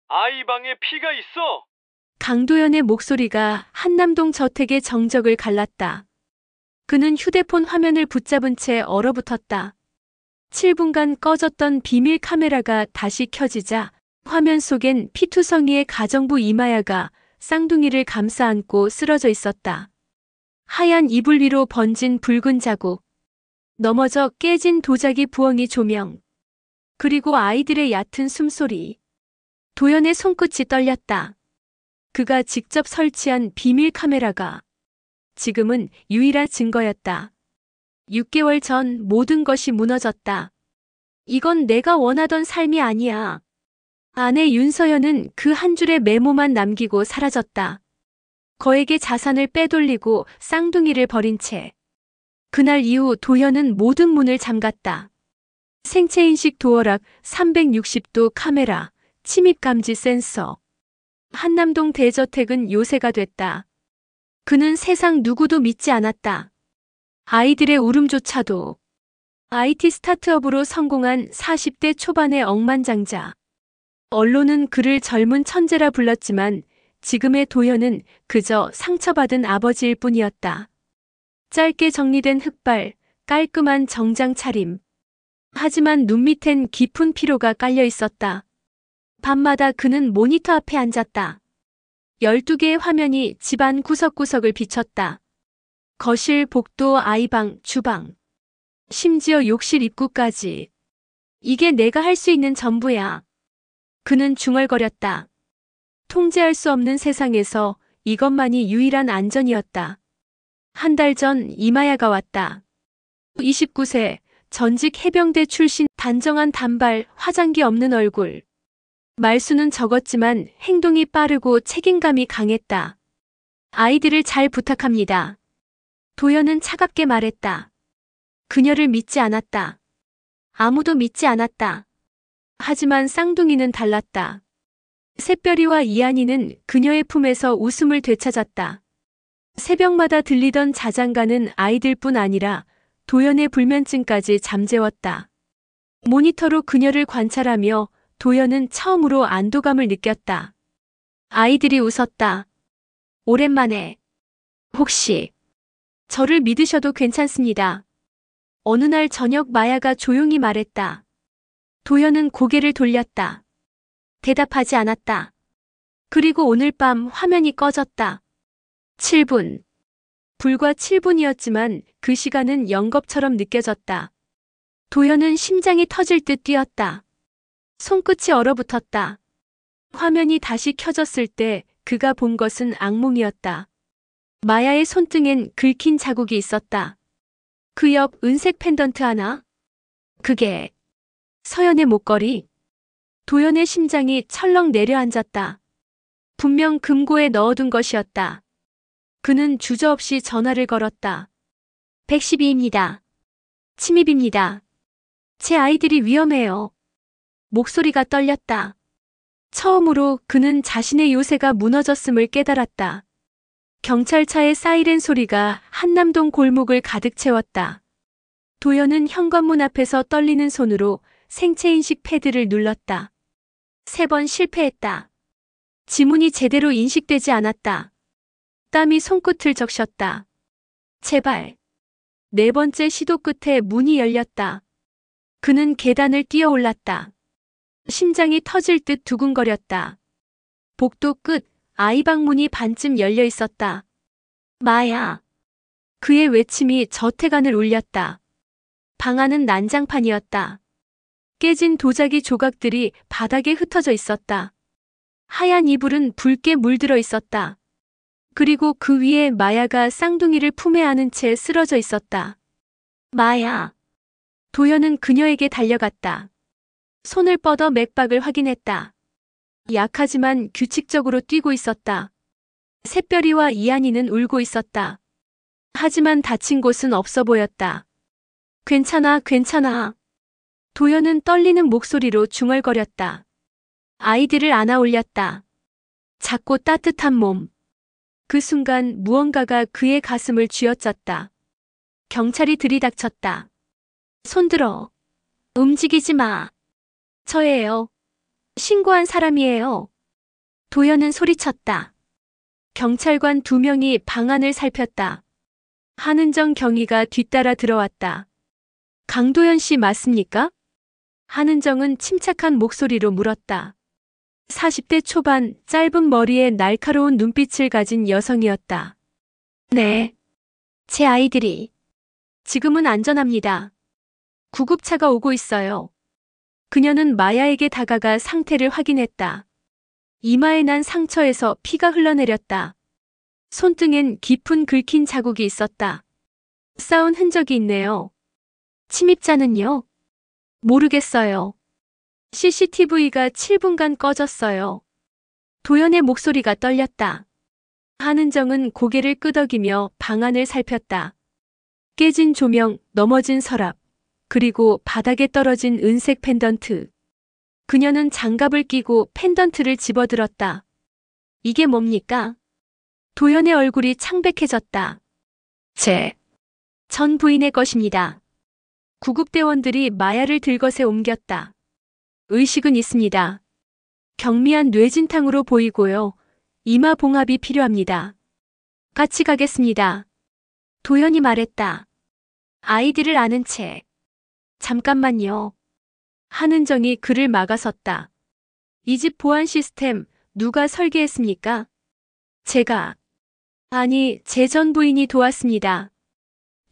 아이 방에 피가 있어. 강도연의 목소리가 한남동 저택의 정적을 갈랐다. 그는 휴대폰 화면을 붙잡은 채 얼어붙었다. 7분간 꺼졌던 비밀 카메라가 다시 켜지자 화면 속엔 피투성이의 가정부 이마야가 쌍둥이를 감싸 안고 쓰러져 있었다. 하얀 이불 위로 번진 붉은 자국, 넘어져 깨진 도자기 부엉이 조명, 그리고 아이들의 얕은 숨소리. 도연의 손끝이 떨렸다. 그가 직접 설치한 비밀 카메라가 지금은 유일한 증거였다. 6개월 전 모든 것이 무너졌다. 이건 내가 원하던 삶이 아니야. 아내 윤서연은 그 한 줄의 메모만 남기고 사라졌다. 거에게 자산을 빼돌리고 쌍둥이를 버린 채. 그날 이후 도현은 모든 문을 잠갔다. 생체인식 도어락, 360도 카메라, 침입감지 센서. 한남동 대저택은 요새가 됐다. 그는 세상 누구도 믿지 않았다. 아이들의 울음조차도. IT 스타트업으로 성공한 40대 초반의 억만장자. 언론은 그를 젊은 천재라 불렀지만 지금의 도현은 그저 상처받은 아버지일 뿐이었다. 짧게 정리된 흑발, 깔끔한 정장 차림. 하지만 눈 밑엔 깊은 피로가 깔려 있었다. 밤마다 그는 모니터 앞에 앉았다. 12개의 화면이 집안 구석구석을 비췄다. 거실, 복도, 아이방, 주방. 심지어 욕실 입구까지. 이게 내가 할 수 있는 전부야. 그는 중얼거렸다. 통제할 수 없는 세상에서 이것만이 유일한 안전이었다. 한 달 전 이마야가 왔다. 29세, 전직 해병대 출신, 단정한 단발, 화장기 없는 얼굴. 말수는 적었지만 행동이 빠르고 책임감이 강했다. 아이들을 잘 부탁합니다. 도연은 차갑게 말했다. 그녀를 믿지 않았다. 아무도 믿지 않았다. 하지만 쌍둥이는 달랐다. 샛별이와 이한이는 그녀의 품에서 웃음을 되찾았다. 새벽마다 들리던 자장가는 아이들뿐 아니라 도연의 불면증까지 잠재웠다. 모니터로 그녀를 관찰하며 도연은 처음으로 안도감을 느꼈다. 아이들이 웃었다. 오랜만에. 혹시 저를 믿으셔도 괜찮습니다. 어느 날 저녁 마야가 조용히 말했다. 도연은 고개를 돌렸다. 대답하지 않았다. 그리고 오늘 밤 화면이 꺼졌다. 7분. 불과 7분이었지만 그 시간은 영겁처럼 느껴졌다. 도연은 심장이 터질 듯 뛰었다. 손끝이 얼어붙었다. 화면이 다시 켜졌을 때 그가 본 것은 악몽이었다. 마야의 손등엔 긁힌 자국이 있었다. 그 옆 은색 펜던트 하나? 그게 서연의 목걸이. 도연의 심장이 철렁 내려앉았다. 분명 금고에 넣어둔 것이었다. 그는 주저없이 전화를 걸었다. 112입니다. 침입입니다. 제 아이들이 위험해요. 목소리가 떨렸다. 처음으로 그는 자신의 요새가 무너졌음을 깨달았다. 경찰차의 사이렌 소리가 한남동 골목을 가득 채웠다. 도연은 현관문 앞에서 떨리는 손으로 생체인식 패드를 눌렀다. 3번 실패했다. 지문이 제대로 인식되지 않았다. 땀이 손끝을 적셨다. 제발. 4번째 시도 끝에 문이 열렸다. 그는 계단을 뛰어 올랐다. 심장이 터질 듯 두근거렸다. 복도 끝, 아이방 문이 반쯤 열려 있었다. 마야. 그의 외침이 저택안을 울렸다. 방 안은 난장판이었다. 깨진 도자기 조각들이 바닥에 흩어져 있었다. 하얀 이불은 붉게 물들어 있었다. 그리고 그 위에 마야가 쌍둥이를 품에 안은 채 쓰러져 있었다. 마야. 도연은 그녀에게 달려갔다. 손을 뻗어 맥박을 확인했다. 약하지만 규칙적으로 뛰고 있었다. 샛별이와 이한이는 울고 있었다. 하지만 다친 곳은 없어 보였다. 괜찮아, 괜찮아. 도연은 떨리는 목소리로 중얼거렸다. 아이들을 안아 올렸다. 작고 따뜻한 몸. 그 순간 무언가가 그의 가슴을 쥐어짰다. 경찰이 들이닥쳤다. 손들어. 움직이지 마. 저예요. 신고한 사람이에요. 도연은 소리쳤다. 경찰관 2명이 방 안을 살폈다. 한은정 경위가 뒤따라 들어왔다. 강도연 씨 맞습니까? 한은정은 침착한 목소리로 물었다. 40대 초반 짧은 머리에 날카로운 눈빛을 가진 여성이었다. 네. 제 아이들이 지금은 안전합니다. 구급차가 오고 있어요. 그녀는 마야에게 다가가 상태를 확인했다. 이마에 난 상처에서 피가 흘러내렸다. 손등엔 깊은 긁힌 자국이 있었다. 싸운 흔적이 있네요. 침입자는요? 모르겠어요. CCTV가 7분간 꺼졌어요. 도연의 목소리가 떨렸다. 한은정은 고개를 끄덕이며 방 안을 살폈다. 깨진 조명, 넘어진 서랍, 그리고 바닥에 떨어진 은색 펜던트. 그녀는 장갑을 끼고 펜던트를 집어들었다. 이게 뭡니까? 도연의 얼굴이 창백해졌다. 전 부인의 것입니다. 구급대원들이 마야를 들것에 옮겼다. 의식은 있습니다. 경미한 뇌진탕으로 보이고요. 이마 봉합이 필요합니다. 같이 가겠습니다. 도연이 말했다. 아이들을 아는 채. 잠깐만요. 한은정이 그를 막아섰다. 이 집 보안 시스템 누가 설계했습니까? 제가. 아니, 제 전 부인이 도왔습니다.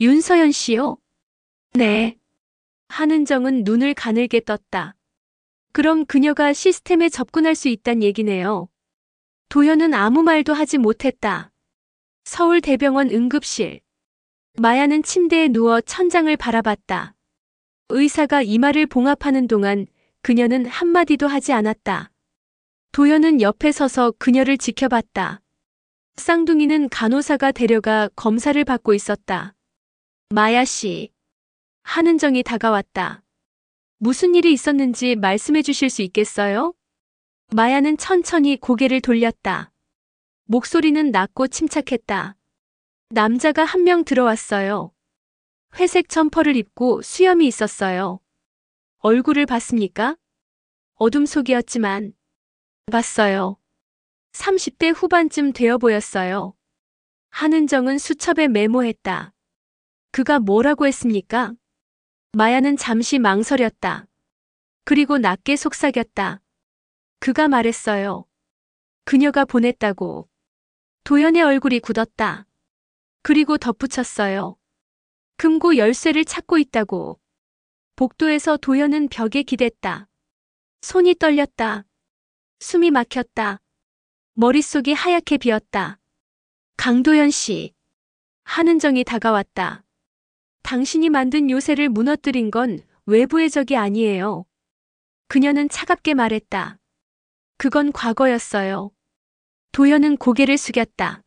윤서연 씨요? 네. 한은정은 눈을 가늘게 떴다. 그럼 그녀가 시스템에 접근할 수 있단 얘기네요. 도연은 아무 말도 하지 못했다. 서울대병원 응급실. 마야는 침대에 누워 천장을 바라봤다. 의사가 이마를 봉합하는 동안 그녀는 한마디도 하지 않았다. 도연은 옆에 서서 그녀를 지켜봤다. 쌍둥이는 간호사가 데려가 검사를 받고 있었다. 마야 씨. 한은정이 다가왔다. 무슨 일이 있었는지 말씀해 주실 수 있겠어요? 마야는 천천히 고개를 돌렸다. 목소리는 낮고 침착했다. 남자가 한 명 들어왔어요. 회색 점퍼를 입고 수염이 있었어요. 얼굴을 봤습니까? 어둠 속이었지만 봤어요. 30대 후반쯤 되어 보였어요. 한은정은 수첩에 메모했다. 그가 뭐라고 했습니까? 마야는 잠시 망설였다. 그리고 낮게 속삭였다. 그가 말했어요. 그녀가 보냈다고. 도연의 얼굴이 굳었다. 그리고 덧붙였어요. 금고 열쇠를 찾고 있다고. 복도에서 도연은 벽에 기댔다. 손이 떨렸다. 숨이 막혔다. 머릿속이 하얗게 비었다. 강도연 씨. 한은정이 다가왔다. 당신이 만든 요새를 무너뜨린 건 외부의 적이 아니에요. 그녀는 차갑게 말했다. 그건 과거였어요. 도연은 고개를 숙였다.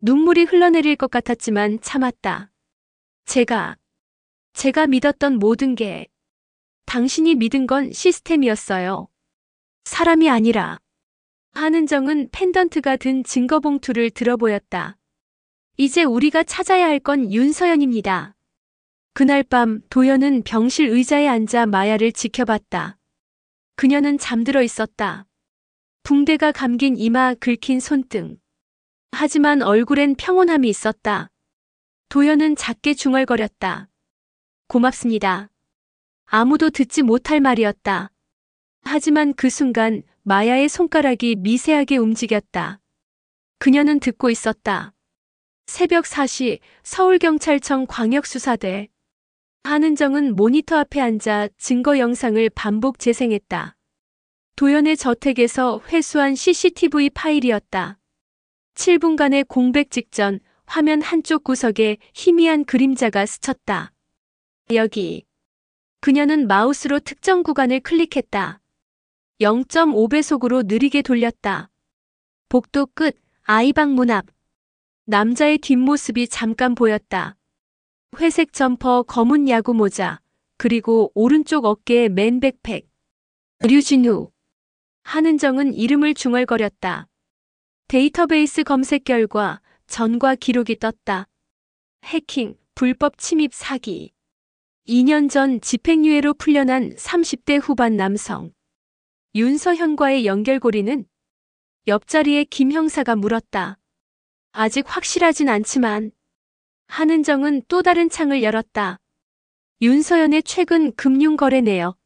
눈물이 흘러내릴 것 같았지만 참았다. 제가 믿었던 모든 게 당신이 믿은 건 시스템이었어요. 사람이 아니라. 한은정은 펜던트가 든 증거 봉투를 들어보였다. 이제 우리가 찾아야 할 건 윤서연입니다. 그날 밤 도연은 병실 의자에 앉아 마야를 지켜봤다. 그녀는 잠들어 있었다. 붕대가 감긴 이마 긁힌 손등. 하지만 얼굴엔 평온함이 있었다. 도연은 작게 중얼거렸다. 고맙습니다. 아무도 듣지 못할 말이었다. 하지만 그 순간 마야의 손가락이 미세하게 움직였다. 그녀는 듣고 있었다. 새벽 4시 서울경찰청 광역수사대. 한은정은 모니터 앞에 앉아 증거 영상을 반복 재생했다. 도연의 저택에서 회수한 CCTV 파일이었다. 7분간의 공백 직전 화면 한쪽 구석에 희미한 그림자가 스쳤다. 여기. 그녀는 마우스로 특정 구간을 클릭했다. 0.5배속으로 느리게 돌렸다. 복도 끝, 아이방 문 앞. 남자의 뒷모습이 잠깐 보였다. 회색 점퍼, 검은 야구 모자, 그리고 오른쪽 어깨에 맨 백팩. 류진우. 한은정은 이름을 중얼거렸다. 데이터베이스 검색 결과 전과 기록이 떴다. 해킹, 불법 침입 사기. 2년 전 집행유예로 풀려난 30대 후반 남성. 윤서현과의 연결고리는 옆자리에 김 형사가 물었다. 아직 확실하진 않지만. 한은정은 또 다른 창을 열었다. 윤서연의 최근 금융거래 내역.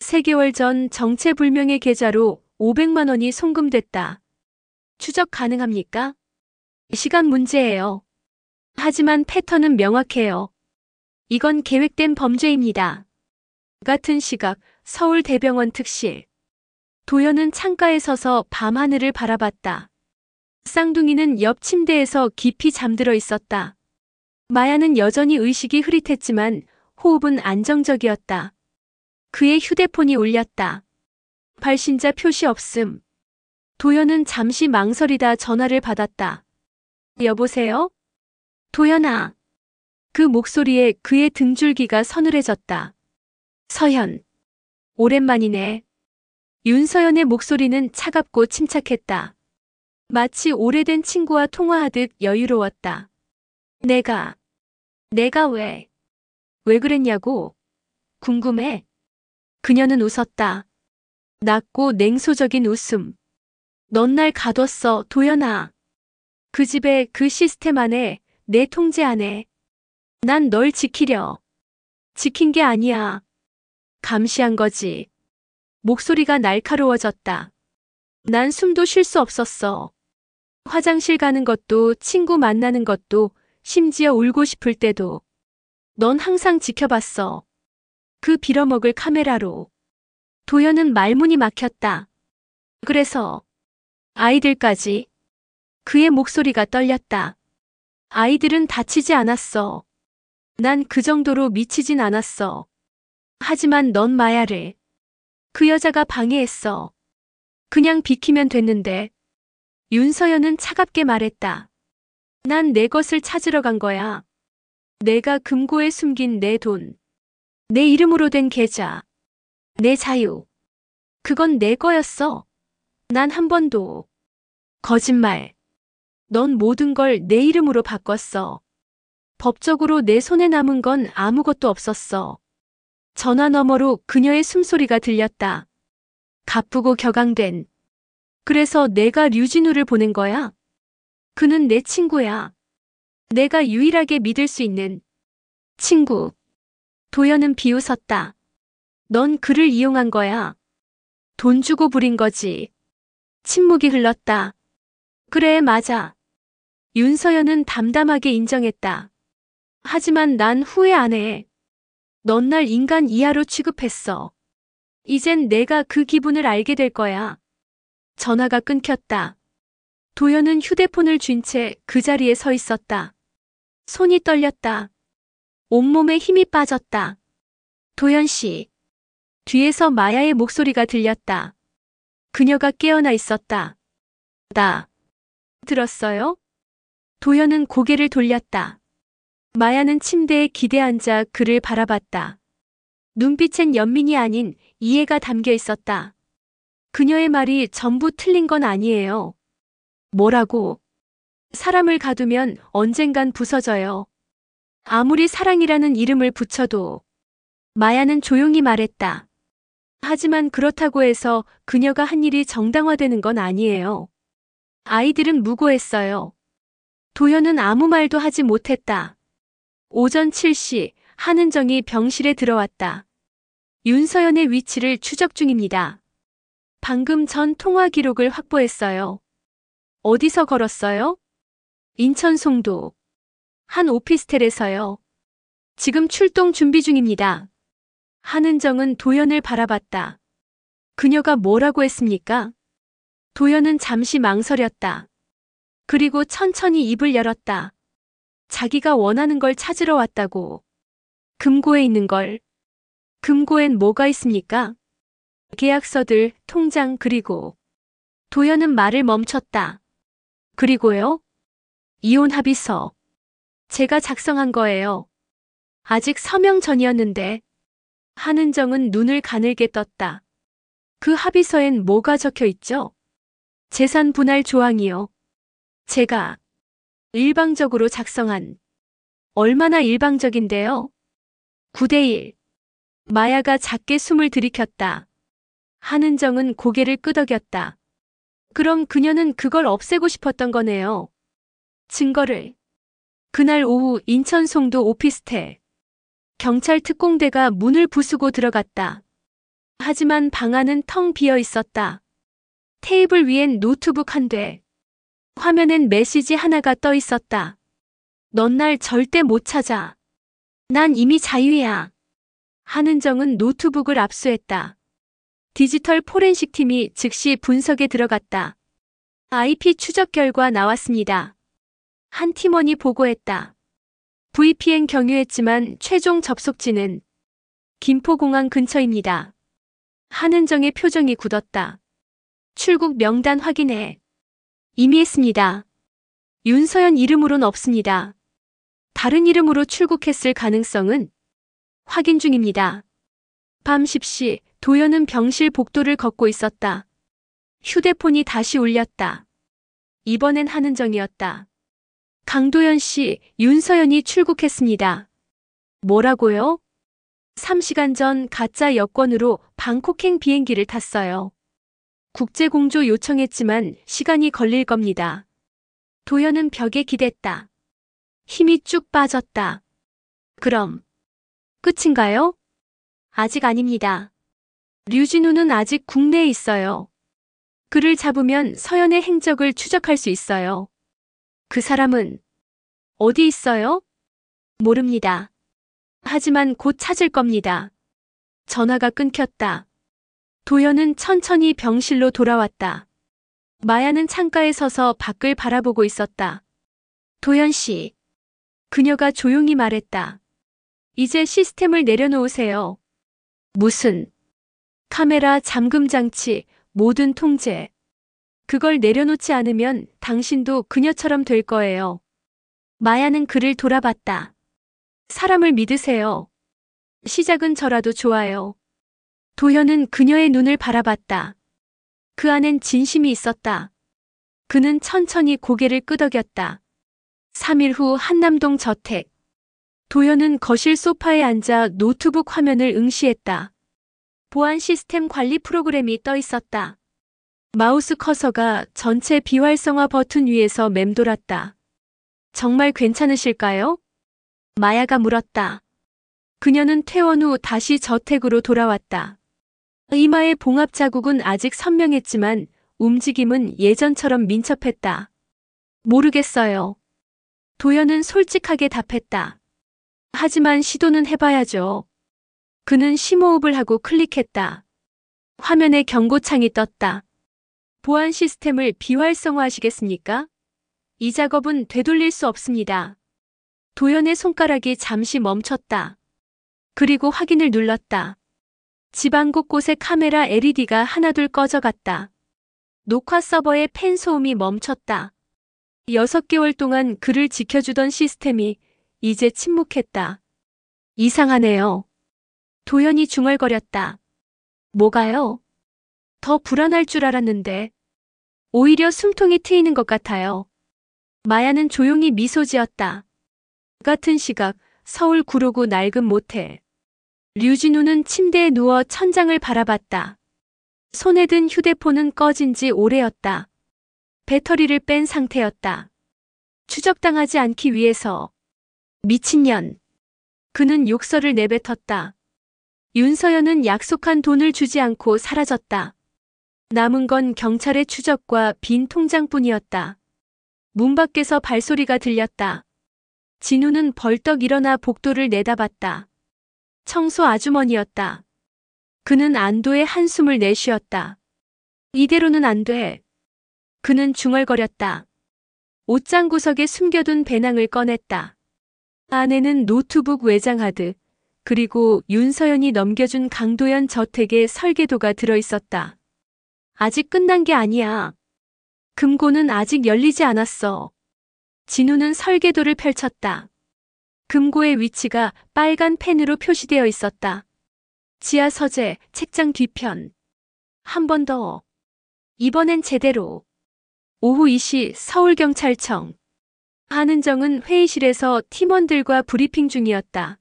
3개월 전 정체불명의 계좌로 500만 원이 송금됐다. 추적 가능합니까? 시간 문제예요. 하지만 패턴은 명확해요. 이건 계획된 범죄입니다. 같은 시각 서울대병원 특실. 도연은 창가에 서서 밤하늘을 바라봤다. 쌍둥이는 옆 침대에서 깊이 잠들어 있었다. 마야는 여전히 의식이 흐릿했지만 호흡은 안정적이었다. 그의 휴대폰이 울렸다. 발신자 표시 없음. 도연은 잠시 망설이다 전화를 받았다. 여보세요? 도연아. 그 목소리에 그의 등줄기가 서늘해졌다. 서현. 오랜만이네. 윤서연의 목소리는 차갑고 침착했다. 마치 오래된 친구와 통화하듯 여유로웠다. 내가 왜 그랬냐고? 궁금해. 그녀는 웃었다. 낮고 냉소적인 웃음. 넌 날 가뒀어, 도연아. 그 집에 그 시스템 안에, 내 통제 안에. 난 널 지키려. 지킨 게 아니야. 감시한 거지. 목소리가 날카로워졌다. 난 숨도 쉴 수 없었어. 화장실 가는 것도, 친구 만나는 것도, 심지어 울고 싶을 때도. 넌 항상 지켜봤어. 그 빌어먹을 카메라로. 도연은 말문이 막혔다. 그래서 아이들까지. 그의 목소리가 떨렸다. 아이들은 다치지 않았어. 난 그 정도로 미치진 않았어. 하지만 넌 마야를. 그 여자가 방해했어. 그냥 비키면 됐는데. 윤서연은 차갑게 말했다. 난 내 것을 찾으러 간 거야. 내가 금고에 숨긴 내 돈. 내 이름으로 된 계좌. 내 자유. 그건 내 거였어. 난 한 번도. 거짓말. 넌 모든 걸 내 이름으로 바꿨어. 법적으로 내 손에 남은 건 아무것도 없었어. 전화 너머로 그녀의 숨소리가 들렸다. 가쁘고 격앙된. 그래서 내가 류진우를 보낸 거야. 그는 내 친구야. 내가 유일하게 믿을 수 있는 친구. 도연은 비웃었다. 넌 그를 이용한 거야. 돈 주고 부린 거지. 침묵이 흘렀다. 그래, 맞아. 윤서연은 담담하게 인정했다. 하지만 난 후회 안 해. 넌 날 인간 이하로 취급했어. 이젠 내가 그 기분을 알게 될 거야. 전화가 끊겼다. 도연은 휴대폰을 쥔 채 그 자리에 서 있었다. 손이 떨렸다. 온몸에 힘이 빠졌다. 도연 씨. 뒤에서 마야의 목소리가 들렸다. 그녀가 깨어나 있었다. 나. 들었어요? 도연은 고개를 돌렸다. 마야는 침대에 기대 앉아 그를 바라봤다. 눈빛엔 연민이 아닌 이해가 담겨 있었다. 그녀의 말이 전부 틀린 건 아니에요. 뭐라고? 사람을 가두면 언젠간 부서져요. 아무리 사랑이라는 이름을 붙여도. 마야는 조용히 말했다. 하지만 그렇다고 해서 그녀가 한 일이 정당화되는 건 아니에요. 아이들은 무고했어요. 도연은 아무 말도 하지 못했다. 오전 7시 한은정이 병실에 들어왔다. 윤서연의 위치를 추적 중입니다. 방금 전 통화 기록을 확보했어요. 어디서 걸었어요? 인천 송도. 한 오피스텔에서요. 지금 출동 준비 중입니다. 한은정은 도연을 바라봤다. 그녀가 뭐라고 했습니까? 도연은 잠시 망설였다. 그리고 천천히 입을 열었다. 자기가 원하는 걸 찾으러 왔다고. 금고에 있는 걸. 금고엔 뭐가 있습니까? 계약서들, 통장, 그리고. 도연은 말을 멈췄다. 그리고요? 이혼 합의서. 제가 작성한 거예요. 아직 서명 전이었는데. 한은정은 눈을 가늘게 떴다. 그 합의서엔 뭐가 적혀 있죠? 재산 분할 조항이요. 제가 일방적으로 작성한. 얼마나 일방적인데요? 9대1. 마야가 작게 숨을 들이켰다. 한은정은 고개를 끄덕였다. 그럼 그녀는 그걸 없애고 싶었던 거네요. 증거를. 그날 오후 인천 송도 오피스텔. 경찰 특공대가 문을 부수고 들어갔다. 하지만 방 안은 텅 비어 있었다. 테이블 위엔 노트북 한 대. 화면엔 메시지 하나가 떠 있었다. 넌 날 절대 못 찾아. 난 이미 자유야. 한은정은 노트북을 압수했다. 디지털 포렌식 팀이 즉시 분석에 들어갔다. IP 추적 결과 나왔습니다. 한 팀원이 보고했다. VPN 경유했지만 최종 접속지는 김포공항 근처입니다. 한은정의 표정이 굳었다. 출국 명단 확인해. 이미 했습니다. 윤서연 이름으론 없습니다. 다른 이름으로 출국했을 가능성은 확인 중입니다. 밤 10시 도연은 병실 복도를 걷고 있었다. 휴대폰이 다시 울렸다. 이번엔 한은정이었다. 강도연 씨, 윤서연이 출국했습니다. 뭐라고요? 3시간 전 가짜 여권으로 방콕행 비행기를 탔어요. 국제공조 요청했지만 시간이 걸릴 겁니다. 도연은 벽에 기댔다. 힘이 쭉 빠졌다. 그럼 끝인가요? 아직 아닙니다. 류진우는 아직 국내에 있어요. 그를 잡으면 서연의 행적을 추적할 수 있어요. 그 사람은 어디 있어요? 모릅니다. 하지만 곧 찾을 겁니다. 전화가 끊겼다. 도연은 천천히 병실로 돌아왔다. 마야는 창가에 서서 밖을 바라보고 있었다. 도연 씨. 그녀가 조용히 말했다. 이제 시스템을 내려놓으세요. 무슨? 카메라, 잠금 장치, 모든 통제. 그걸 내려놓지 않으면 당신도 그녀처럼 될 거예요. 마야는 그를 돌아봤다. 사람을 믿으세요. 시작은 저라도 좋아요. 도현은 그녀의 눈을 바라봤다. 그 안엔 진심이 있었다. 그는 천천히 고개를 끄덕였다. 3일 후 한남동 저택. 도현은 거실 소파에 앉아 노트북 화면을 응시했다. 보안 시스템 관리 프로그램이 떠 있었다. 마우스 커서가 전체 비활성화 버튼 위에서 맴돌았다. 정말 괜찮으실까요? 마야가 물었다. 그녀는 퇴원 후 다시 저택으로 돌아왔다. 이마의 봉합 자국은 아직 선명했지만 움직임은 예전처럼 민첩했다. 모르겠어요. 도연은 솔직하게 답했다. 하지만 시도는 해봐야죠. 그는 심호흡을 하고 클릭했다. 화면에 경고창이 떴다. 보안 시스템을 비활성화하시겠습니까? 이 작업은 되돌릴 수 없습니다. 도연의 손가락이 잠시 멈췄다. 그리고 확인을 눌렀다. 집안 곳곳에 카메라 LED가 하나둘 꺼져갔다. 녹화 서버의 팬 소음이 멈췄다. 6개월 동안 그를 지켜주던 시스템이 이제 침묵했다. 이상하네요. 도연이 중얼거렸다. 뭐가요? 더 불안할 줄 알았는데. 오히려 숨통이 트이는 것 같아요. 마야는 조용히 미소 지었다. 같은 시각 서울 구로구 낡은 모텔. 류진우는 침대에 누워 천장을 바라봤다. 손에 든 휴대폰은 꺼진 지 오래였다. 배터리를 뺀 상태였다. 추적당하지 않기 위해서. 미친년. 그는 욕설을 내뱉었다. 윤서연은 약속한 돈을 주지 않고 사라졌다. 남은 건 경찰의 추적과 빈 통장뿐이었다. 문 밖에서 발소리가 들렸다. 진우는 벌떡 일어나 복도를 내다봤다. 청소 아주머니였다. 그는 안도의 한숨을 내쉬었다. 이대로는 안 돼. 그는 중얼거렸다. 옷장 구석에 숨겨둔 배낭을 꺼냈다. 안에는 노트북 외장하드, 그리고 윤서연이 넘겨준 강도연 저택의 설계도가 들어있었다. 아직 끝난 게 아니야. 금고는 아직 열리지 않았어. 진우는 설계도를 펼쳤다. 금고의 위치가 빨간 펜으로 표시되어 있었다. 지하 서재, 책장 뒤편. 한 번 더. 이번엔 제대로. 오후 2시 서울경찰청. 한은정은 회의실에서 팀원들과 브리핑 중이었다.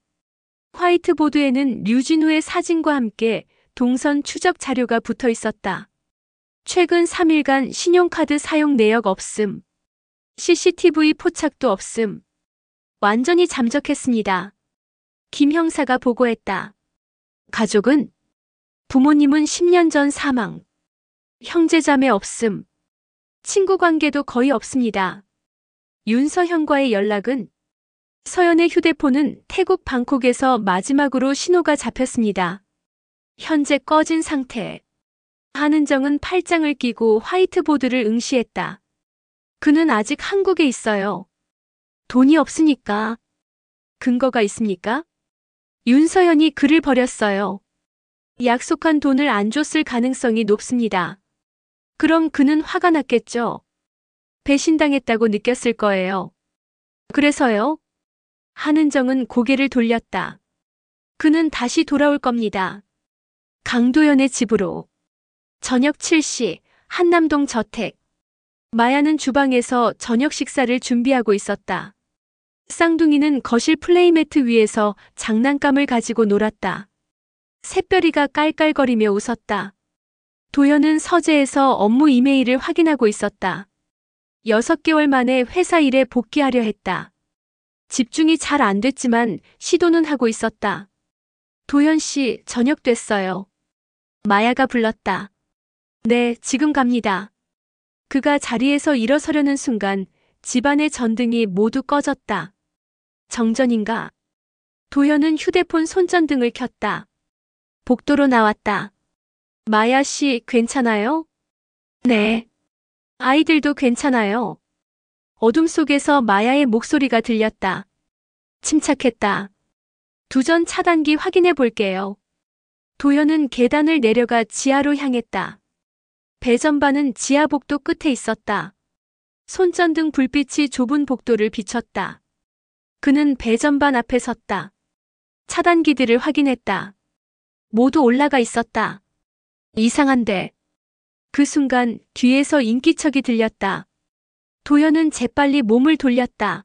화이트보드에는 류진우의 사진과 함께 동선 추적 자료가 붙어 있었다. 최근 3일간 신용카드 사용 내역 없음. CCTV 포착도 없음. 완전히 잠적했습니다. 김 형사가 보고했다. 가족은? 부모님은 10년 전 사망. 형제자매 없음. 친구 관계도 거의 없습니다. 윤서현과의 연락은? 서연의 휴대폰은 태국 방콕에서 마지막으로 신호가 잡혔습니다. 현재 꺼진 상태. 한은정은 팔짱을 끼고 화이트보드를 응시했다. 그는 아직 한국에 있어요. 돈이 없으니까. 근거가 있습니까? 윤서현이 그를 버렸어요. 약속한 돈을 안 줬을 가능성이 높습니다. 그럼 그는 화가 났겠죠. 배신당했다고 느꼈을 거예요. 그래서요? 한은정은 고개를 돌렸다. 그는 다시 돌아올 겁니다. 강도연의 집으로. 저녁 7시 한남동 저택. 마야는 주방에서 저녁 식사를 준비하고 있었다. 쌍둥이는 거실 플레이매트 위에서 장난감을 가지고 놀았다. 샛별이가 깔깔거리며 웃었다. 도연은 서재에서 업무 이메일을 확인하고 있었다. 6개월 만에 회사 일에 복귀하려 했다. 집중이 잘 안 됐지만 시도는 하고 있었다. 도연 씨, 저녁 됐어요. 마야가 불렀다. 네, 지금 갑니다. 그가 자리에서 일어서려는 순간 집안의 전등이 모두 꺼졌다. 정전인가? 도연은 휴대폰 손전등을 켰다. 복도로 나왔다. 마야 씨, 괜찮아요? 네. 아이들도 괜찮아요. 어둠 속에서 마야의 목소리가 들렸다. 침착했다. 두전 차단기 확인해 볼게요. 도연은 계단을 내려가 지하로 향했다. 배전반은 지하 복도 끝에 있었다. 손전등 불빛이 좁은 복도를 비췄다. 그는 배전반 앞에 섰다. 차단기들을 확인했다. 모두 올라가 있었다. 이상한데. 그 순간 뒤에서 인기척이 들렸다. 도연은 재빨리 몸을 돌렸다.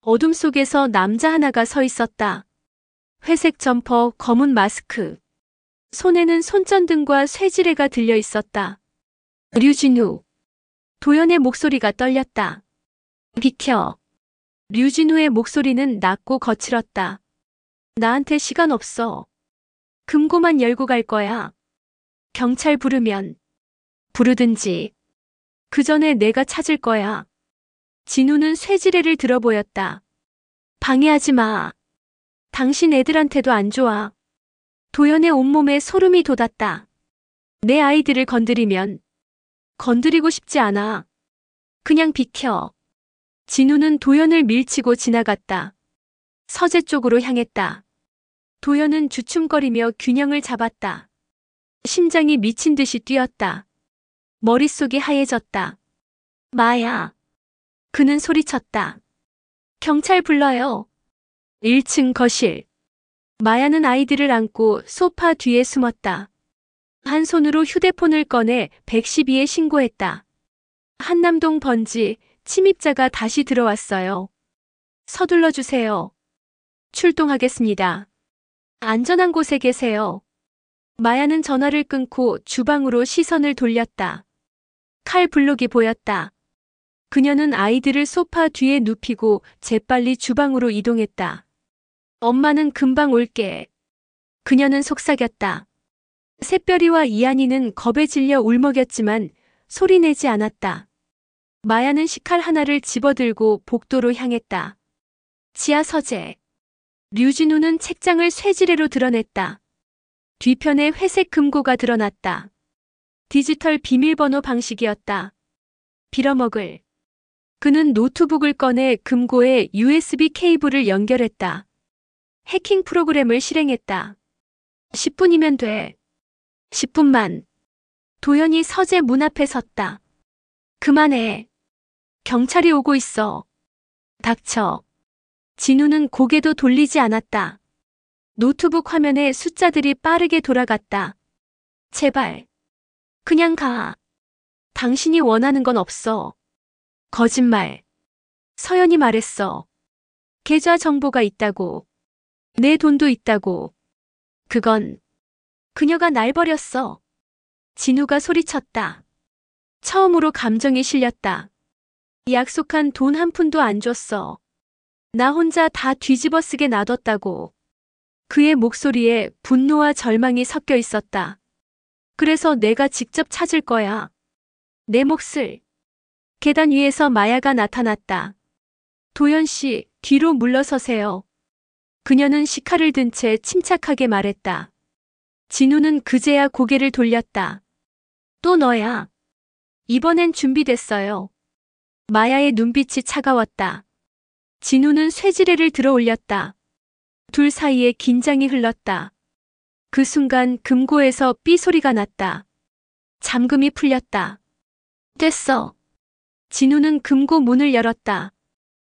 어둠 속에서 남자 하나가 서 있었다. 회색 점퍼, 검은 마스크. 손에는 손전등과 쇠지뢰가 들려 있었다. 류진우. 도연의 목소리가 떨렸다. 비켜. 류진우의 목소리는 낮고 거칠었다. 나한테 시간 없어. 금고만 열고 갈 거야. 경찰 부르면 부르든지. 그 전에 내가 찾을 거야. 진우는 쇠지뢰를 들어 보였다. 방해하지 마. 당신 애들한테도 안 좋아. 도연의 온몸에 소름이 돋았다. 내 아이들을 건드리면 건드리고 싶지 않아. 그냥 비켜. 진우는 도연을 밀치고 지나갔다. 서재 쪽으로 향했다. 도연은 주춤거리며 균형을 잡았다. 심장이 미친 듯이 뛰었다. 머릿속이 하얘졌다. 마야. 그는 소리쳤다. 경찰 불러요. 1층 거실. 마야는 아이들을 안고 소파 뒤에 숨었다. 한 손으로 휴대폰을 꺼내 112에 신고했다. 한남동 번지, 침입자가 다시 들어왔어요. 서둘러 주세요. 출동하겠습니다. 안전한 곳에 계세요. 마야는 전화를 끊고 주방으로 시선을 돌렸다. 칼 블록이 보였다. 그녀는 아이들을 소파 뒤에 눕히고 재빨리 주방으로 이동했다. 엄마는 금방 올게. 그녀는 속삭였다. 샛별이와 이한이는 겁에 질려 울먹였지만 소리내지 않았다. 마야는 식칼 하나를 집어들고 복도로 향했다. 지하 서재. 류진우는 책장을 쇠지뢰로 드러냈다. 뒤편에 회색 금고가 드러났다. 디지털 비밀번호 방식이었다. 빌어먹을. 그는 노트북을 꺼내 금고에 USB 케이블을 연결했다. 해킹 프로그램을 실행했다. 10분이면 돼. 10분만. 도연이 서재 문 앞에 섰다. 그만해. 경찰이 오고 있어. 닥쳐. 진우는 고개도 돌리지 않았다. 노트북 화면에 숫자들이 빠르게 돌아갔다. 제발. 그냥 가. 당신이 원하는 건 없어. 거짓말. 서연이 말했어. 계좌 정보가 있다고. 내 돈도 있다고. 그건 그녀가 날 버렸어. 진우가 소리쳤다. 처음으로 감정이 실렸다. 약속한 돈 한 푼도 안 줬어. 나 혼자 다 뒤집어 쓰게 놔뒀다고. 그의 목소리에 분노와 절망이 섞여 있었다. 그래서 내가 직접 찾을 거야. 내 몫을. 계단 위에서 마야가 나타났다. 도연 씨, 뒤로 물러서세요. 그녀는 식칼을 든 채 침착하게 말했다. 진우는 그제야 고개를 돌렸다. 또 너야. 이번엔 준비됐어요. 마야의 눈빛이 차가웠다. 진우는 쇠지레를 들어 올렸다. 둘 사이에 긴장이 흘렀다. 그 순간 금고에서 삐 소리가 났다. 잠금이 풀렸다. 됐어. 진우는 금고 문을 열었다.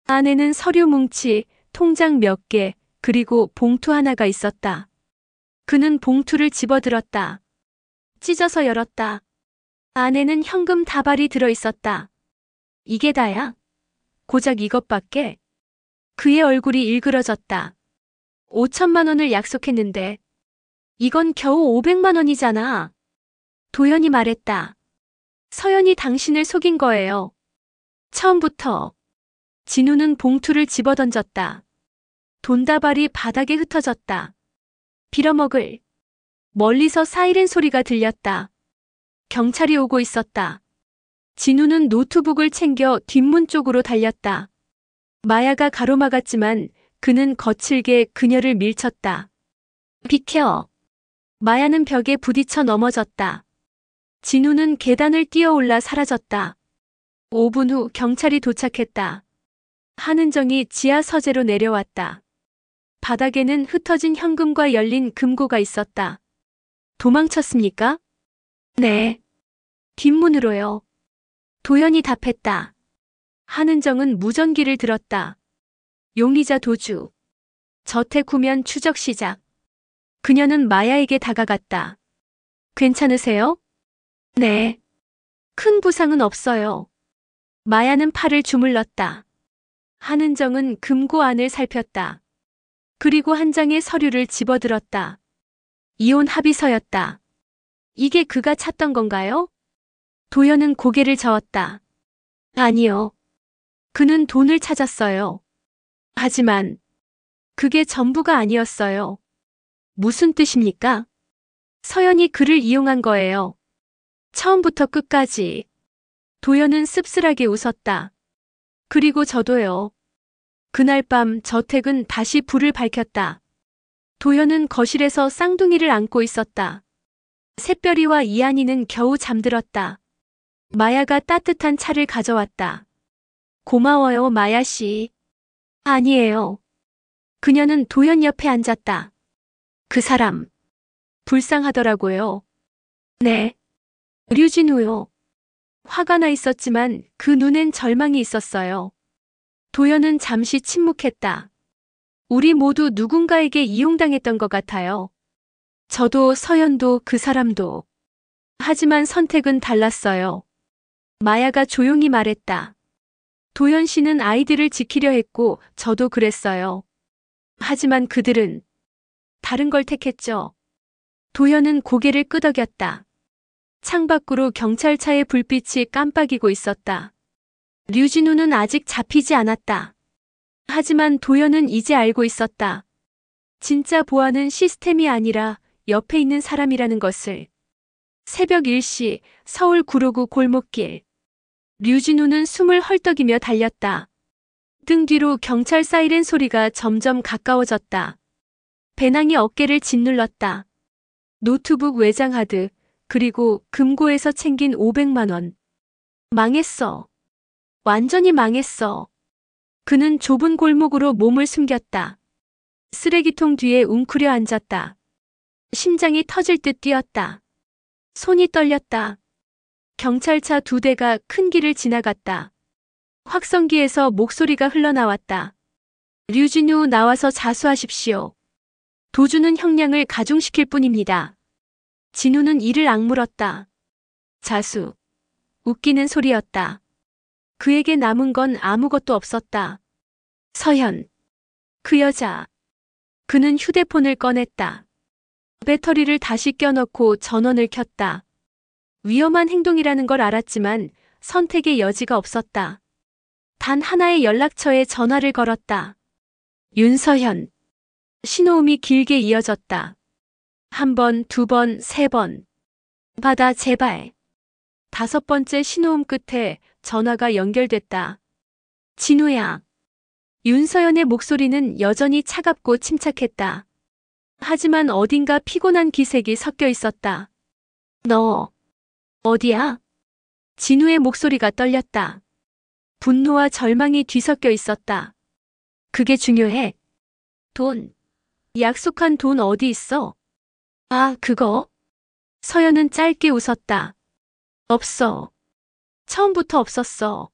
안에는 서류 뭉치, 통장 몇 개, 그리고 봉투 하나가 있었다. 그는 봉투를 집어들었다. 찢어서 열었다. 안에는 현금 다발이 들어 있었다. 이게 다야? 고작 이것밖에? 그의 얼굴이 일그러졌다. 5천만 원을 약속했는데 이건 겨우 500만 원이잖아. 도연이 말했다. 서연이 당신을 속인 거예요. 처음부터. 진우는 봉투를 집어던졌다. 돈다발이 바닥에 흩어졌다. 빌어먹을. 멀리서 사이렌 소리가 들렸다. 경찰이 오고 있었다. 진우는 노트북을 챙겨 뒷문 쪽으로 달렸다. 마야가 가로막았지만 그는 거칠게 그녀를 밀쳤다. 비켜. 마야는 벽에 부딪혀 넘어졌다. 진우는 계단을 뛰어올라 사라졌다. 5분 후 경찰이 도착했다. 한은정이 지하 서재로 내려왔다. 바닥에는 흩어진 현금과 열린 금고가 있었다. 도망쳤습니까? 네. 뒷문으로요. 도연이 답했다. 한은정은 무전기를 들었다. 용의자 도주. 저택 후면 추적 시작. 그녀는 마야에게 다가갔다. 괜찮으세요? 네. 큰 부상은 없어요. 마야는 팔을 주물렀다. 한은정은 금고 안을 살폈다. 그리고 한 장의 서류를 집어들었다. 이혼 합의서였다. 이게 그가 찾던 건가요? 도연은 고개를 저었다. 아니요. 그는 돈을 찾았어요. 하지만 그게 전부가 아니었어요. 무슨 뜻입니까? 서연이 그를 이용한 거예요. 처음부터 끝까지. 도연은 씁쓸하게 웃었다. 그리고 저도요. 그날 밤 저택은 다시 불을 밝혔다. 도연은 거실에서 쌍둥이를 안고 있었다. 샛별이와 이한이는 겨우 잠들었다. 마야가 따뜻한 차를 가져왔다. 고마워요, 마야 씨. 아니에요. 그녀는 도연 옆에 앉았다. 그 사람. 불쌍하더라고요. 네. 류진우요. 화가 나 있었지만 그 눈엔 절망이 있었어요. 도연은 잠시 침묵했다. 우리 모두 누군가에게 이용당했던 것 같아요. 저도 서연도 그 사람도. 하지만 선택은 달랐어요. 마야가 조용히 말했다. 도연 씨는 아이들을 지키려 했고 저도 그랬어요. 하지만 그들은 다른 걸 택했죠. 도연은 고개를 끄덕였다. 창밖으로 경찰차의 불빛이 깜빡이고 있었다. 류진우는 아직 잡히지 않았다. 하지만 도연은 이제 알고 있었다. 진짜 보안은 시스템이 아니라 옆에 있는 사람이라는 것을. 새벽 1시 서울 구로구 골목길. 류진우는 숨을 헐떡이며 달렸다. 등 뒤로 경찰 사이렌 소리가 점점 가까워졌다. 배낭이 어깨를 짓눌렀다. 노트북 외장하드, 그리고 금고에서 챙긴 500만 원. 망했어. 완전히 망했어. 그는 좁은 골목으로 몸을 숨겼다. 쓰레기통 뒤에 웅크려 앉았다. 심장이 터질 듯 뛰었다. 손이 떨렸다. 경찰차 2대가 큰 길을 지나갔다. 확성기에서 목소리가 흘러나왔다. 류진우 나와서 자수하십시오. 도주는 형량을 가중시킬 뿐입니다. 진우는 이를 악물었다. 자수. 웃기는 소리였다. 그에게 남은 건 아무것도 없었다. 서현. 그 여자. 그는 휴대폰을 꺼냈다. 배터리를 다시 껴넣고 전원을 켰다. 위험한 행동이라는 걸 알았지만 선택의 여지가 없었다. 단 하나의 연락처에 전화를 걸었다. 윤서현. 신호음이 길게 이어졌다. 한 번, 두 번, 세 번. 받아, 제발. 다섯 번째 신호음 끝에 전화가 연결됐다. 진우야. 윤서연의 목소리는 여전히 차갑고 침착했다. 하지만 어딘가 피곤한 기색이 섞여 있었다. 너, 어디야? 진우의 목소리가 떨렸다. 분노와 절망이 뒤섞여 있었다. 그게 중요해. 돈. 약속한 돈 어디 있어? 아, 그거? 서연은 짧게 웃었다. 없어. 처음부터 없었어.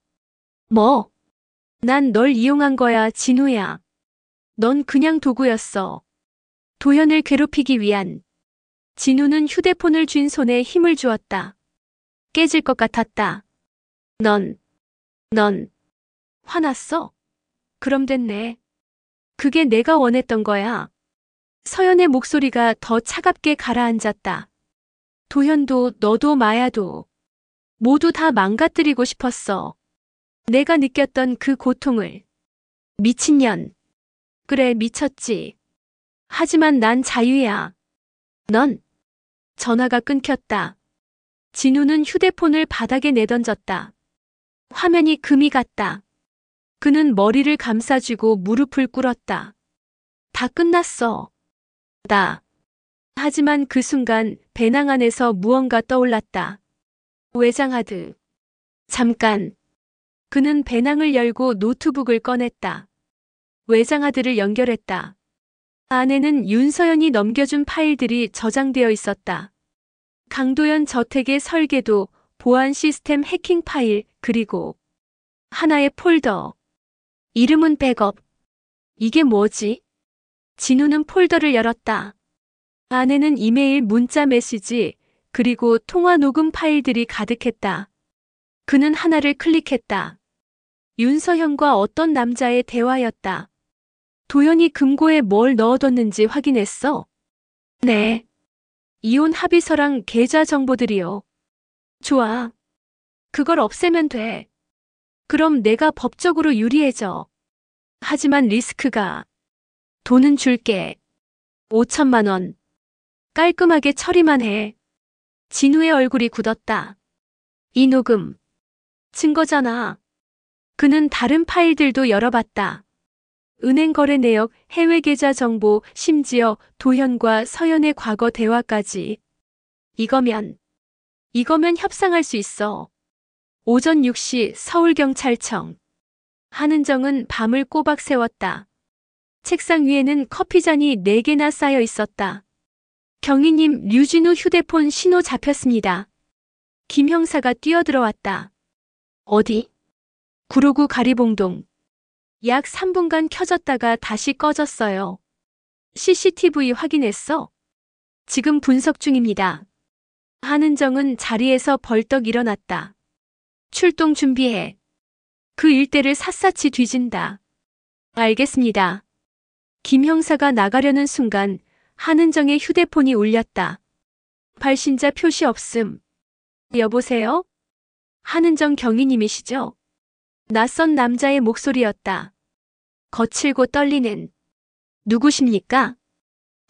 뭐? 난 널 이용한 거야, 진우야. 넌 그냥 도구였어. 도현을 괴롭히기 위한. 진우는 휴대폰을 쥔 손에 힘을 주었다. 깨질 것 같았다. 넌 화났어? 그럼 됐네. 그게 내가 원했던 거야. 서연의 목소리가 더 차갑게 가라앉았다. 도현도 너도 마야도 모두 다 망가뜨리고 싶었어. 내가 느꼈던 그 고통을. 미친년. 그래, 미쳤지. 하지만 난 자유야. 넌. 전화가 끊겼다. 진우는 휴대폰을 바닥에 내던졌다. 화면이 금이 갔다. 그는 머리를 감싸쥐고 무릎을 꿇었다. 다 끝났어. 하지만 그 순간 배낭 안에서 무언가 떠올랐다. 외장하드. 잠깐. 그는 배낭을 열고 노트북을 꺼냈다. 외장하드를 연결했다. 안에는 윤서연이 넘겨준 파일들이 저장되어 있었다. 강도연 저택의 설계도, 보안 시스템 해킹 파일, 그리고 하나의 폴더. 이름은 백업. 이게 뭐지? 진우는 폴더를 열었다. 안에는 이메일, 문자 메시지, 그리고 통화 녹음 파일들이 가득했다. 그는 하나를 클릭했다. 윤서현과 어떤 남자의 대화였다. 도현이 금고에 뭘 넣어뒀는지 확인했어? 네. 이혼 합의서랑 계좌 정보들이요. 좋아. 그걸 없애면 돼. 그럼 내가 법적으로 유리해져. 하지만 리스크가. 돈은 줄게. 5천만 원. 깔끔하게 처리만 해. 진우의 얼굴이 굳었다. 이 녹음. 증거잖아. 그는 다른 파일들도 열어봤다. 은행 거래 내역, 해외 계좌 정보, 심지어 도현과 서연의 과거 대화까지. 이거면 협상할 수 있어. 오전 6시 서울경찰청. 한은정은 밤을 꼬박 세웠다. 책상 위에는 커피잔이 4개나 쌓여 있었다. 경위님, 류진우 휴대폰 신호 잡혔습니다. 김 형사가 뛰어들어왔다. 어디? 구로구 가리봉동. 약 3분간 켜졌다가 다시 꺼졌어요. CCTV 확인했어? 지금 분석 중입니다. 한은정은 자리에서 벌떡 일어났다. 출동 준비해. 그 일대를 샅샅이 뒤진다. 알겠습니다. 김 형사가 나가려는 순간 한은정의 휴대폰이 울렸다. 발신자 표시 없음. 여보세요? 한은정 경위님이시죠? 낯선 남자의 목소리였다. 거칠고 떨리는. 누구십니까?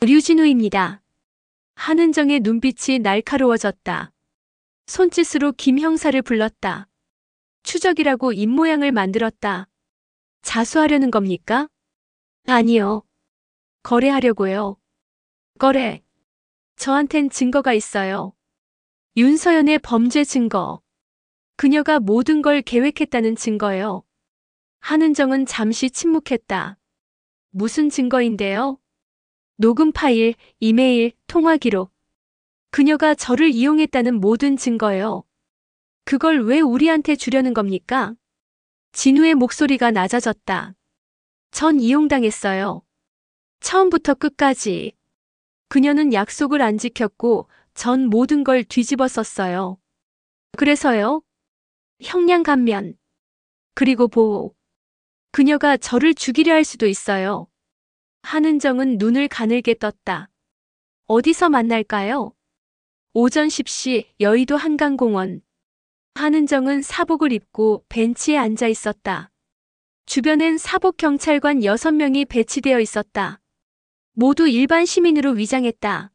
류진우입니다. 한은정의 눈빛이 날카로워졌다. 손짓으로 김 형사를 불렀다. 추적이라고 입모양을 만들었다. 자수하려는 겁니까? 아니요. 거래하려고요. 거래. 저한텐 증거가 있어요. 윤서연의 범죄 증거. 그녀가 모든 걸 계획했다는 증거요. 한은정은 잠시 침묵했다. 무슨 증거인데요? 녹음 파일, 이메일, 통화 기록. 그녀가 저를 이용했다는 모든 증거요. 그걸 왜 우리한테 주려는 겁니까? 진우의 목소리가 낮아졌다. 전 이용당했어요. 처음부터 끝까지. 그녀는 약속을 안 지켰고 전 모든 걸 뒤집어 썼어요. 그래서요? 형량 감면. 그리고 보호. 그녀가 저를 죽이려 할 수도 있어요. 한은정은 눈을 가늘게 떴다. 어디서 만날까요? 오전 10시 여의도 한강공원. 한은정은 사복을 입고 벤치에 앉아 있었다. 주변엔 사복 경찰관 6명이 배치되어 있었다. 모두 일반 시민으로 위장했다.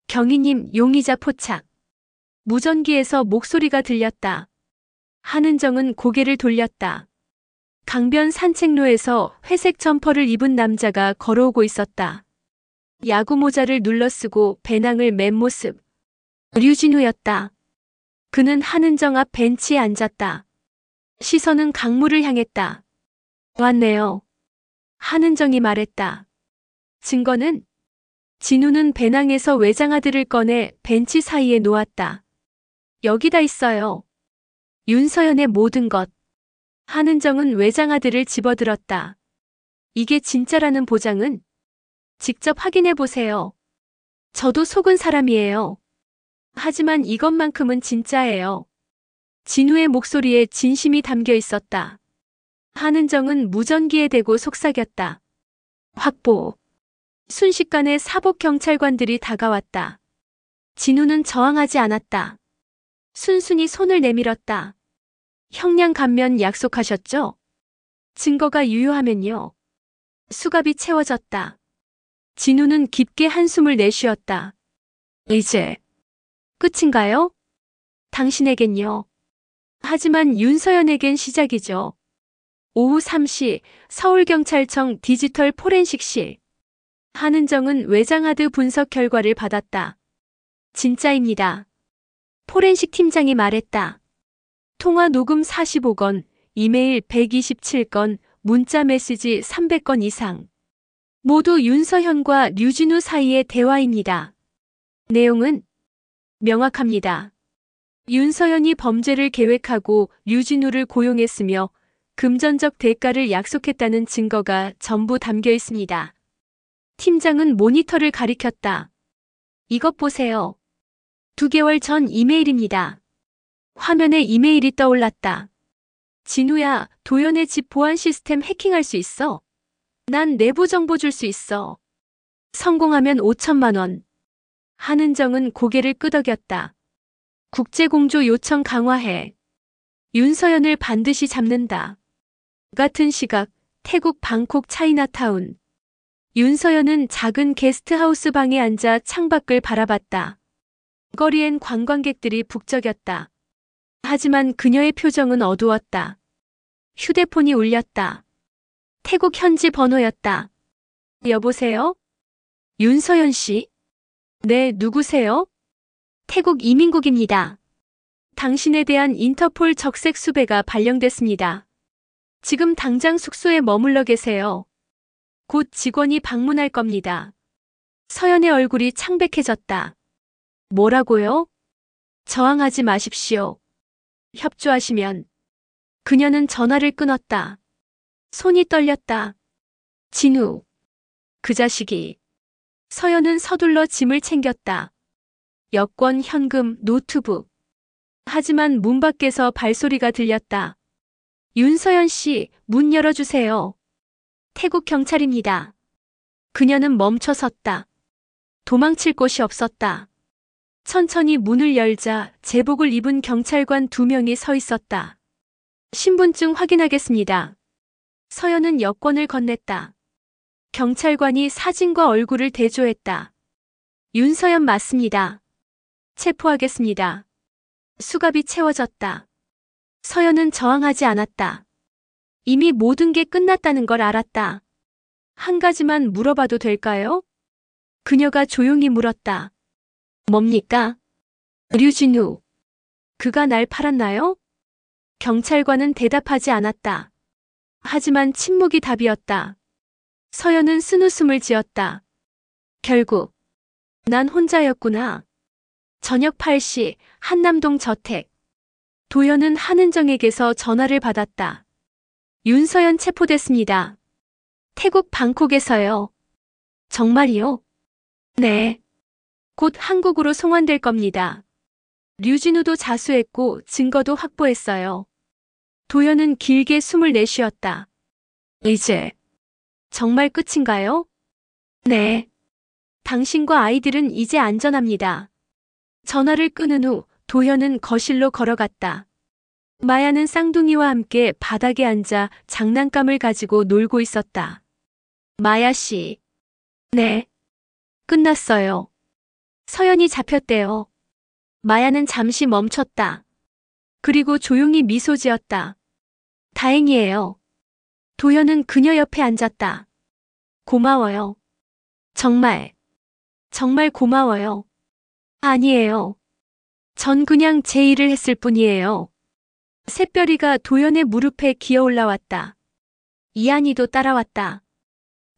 경위님 용의자 포착. 무전기에서 목소리가 들렸다. 한은정은 고개를 돌렸다. 강변 산책로에서 회색 점퍼를 입은 남자가 걸어오고 있었다. 야구 모자를 눌러쓰고 배낭을 맨 모습. 류진우였다. 그는 한은정 앞 벤치에 앉았다. 시선은 강물을 향했다. 왔네요. 한은정이 말했다. 증거는? 진우는 배낭에서 외장하드를 꺼내 벤치 사이에 놓았다. 여기다 있어요. 윤서연의 모든 것. 한은정은 외장하드를 집어들었다. 이게 진짜라는 보장은? 직접 확인해 보세요. 저도 속은 사람이에요. 하지만 이것만큼은 진짜예요. 진우의 목소리에 진심이 담겨 있었다. 한은정은 무전기에 대고 속삭였다. 확보. 순식간에 사복 경찰관들이 다가왔다. 진우는 저항하지 않았다. 순순히 손을 내밀었다. 형량 감면 약속하셨죠? 증거가 유효하면요. 수갑이 채워졌다. 진우는 깊게 한숨을 내쉬었다. 이제 끝인가요? 당신에겐요. 하지만 윤서연에겐 시작이죠. 오후 3시 서울경찰청 디지털 포렌식실. 한은정은 외장하드 분석 결과를 받았다. 진짜입니다. 포렌식 팀장이 말했다. 통화 녹음 45건, 이메일 127건, 문자 메시지 300건 이상. 모두 윤서현과 류진우 사이의 대화입니다. 내용은 명확합니다. 윤서현이 범죄를 계획하고 류진우를 고용했으며 금전적 대가를 약속했다는 증거가 전부 담겨 있습니다. 팀장은 모니터를 가리켰다. 이것 보세요. 2개월 전 이메일입니다. 화면에 이메일이 떠올랐다. 진우야, 도연의 집 보안 시스템 해킹할 수 있어? 난 내부 정보 줄 수 있어. 성공하면 5천만 원. 한은정은 고개를 끄덕였다. 국제공조 요청 강화해. 윤서연을 반드시 잡는다. 같은 시각, 태국 방콕 차이나타운. 윤서연은 작은 게스트하우스 방에 앉아 창밖을 바라봤다. 거리엔 관광객들이 북적였다. 하지만 그녀의 표정은 어두웠다. 휴대폰이 울렸다. 태국 현지 번호였다. 여보세요? 윤서연 씨? 네, 누구세요? 태국 이민국입니다. 당신에 대한 인터폴 적색 수배가 발령됐습니다. 지금 당장 숙소에 머물러 계세요. 곧 직원이 방문할 겁니다. 서연의 얼굴이 창백해졌다. 뭐라고요? 저항하지 마십시오. 협조하시면. 그녀는 전화를 끊었다. 손이 떨렸다. 진우. 그 자식이. 서연은 서둘러 짐을 챙겼다. 여권, 현금, 노트북. 하지만 문 밖에서 발소리가 들렸다. 윤서연 씨, 문 열어주세요. 태국 경찰입니다. 그녀는 멈춰 섰다. 도망칠 곳이 없었다. 천천히 문을 열자 제복을 입은 경찰관 2명이 서 있었다. 신분증 확인하겠습니다. 서연은 여권을 건넸다. 경찰관이 사진과 얼굴을 대조했다. 윤서연 맞습니다. 체포하겠습니다. 수갑이 채워졌다. 서연은 저항하지 않았다. 이미 모든 게 끝났다는 걸 알았다. 한 가지만 물어봐도 될까요? 그녀가 조용히 물었다. 뭡니까? 류진우. 그가 날 팔았나요? 경찰관은 대답하지 않았다. 하지만 침묵이 답이었다. 서연은 쓴웃음을 지었다. 결국 난 혼자였구나. 저녁 8시 한남동 저택. 도연은 한은정에게서 전화를 받았다. 윤서연 체포됐습니다. 태국 방콕에서요. 정말이요? 네. 곧 한국으로 송환될 겁니다. 류진우도 자수했고 증거도 확보했어요. 도연은 길게 숨을 내쉬었다. 이제 정말 끝인가요? 네. 당신과 아이들은 이제 안전합니다. 전화를 끊은 후 도현은 거실로 걸어갔다. 마야는 쌍둥이와 함께 바닥에 앉아 장난감을 가지고 놀고 있었다. 마야 씨. 네. 끝났어요. 서연이 잡혔대요. 마야는 잠시 멈췄다. 그리고 조용히 미소 지었다. 다행이에요. 도현은 그녀 옆에 앉았다. 고마워요. 정말, 정말 고마워요. 아니에요. 전 그냥 제 일을 했을 뿐이에요. 샛별이가 도현의 무릎에 기어 올라왔다. 이한이도 따라왔다.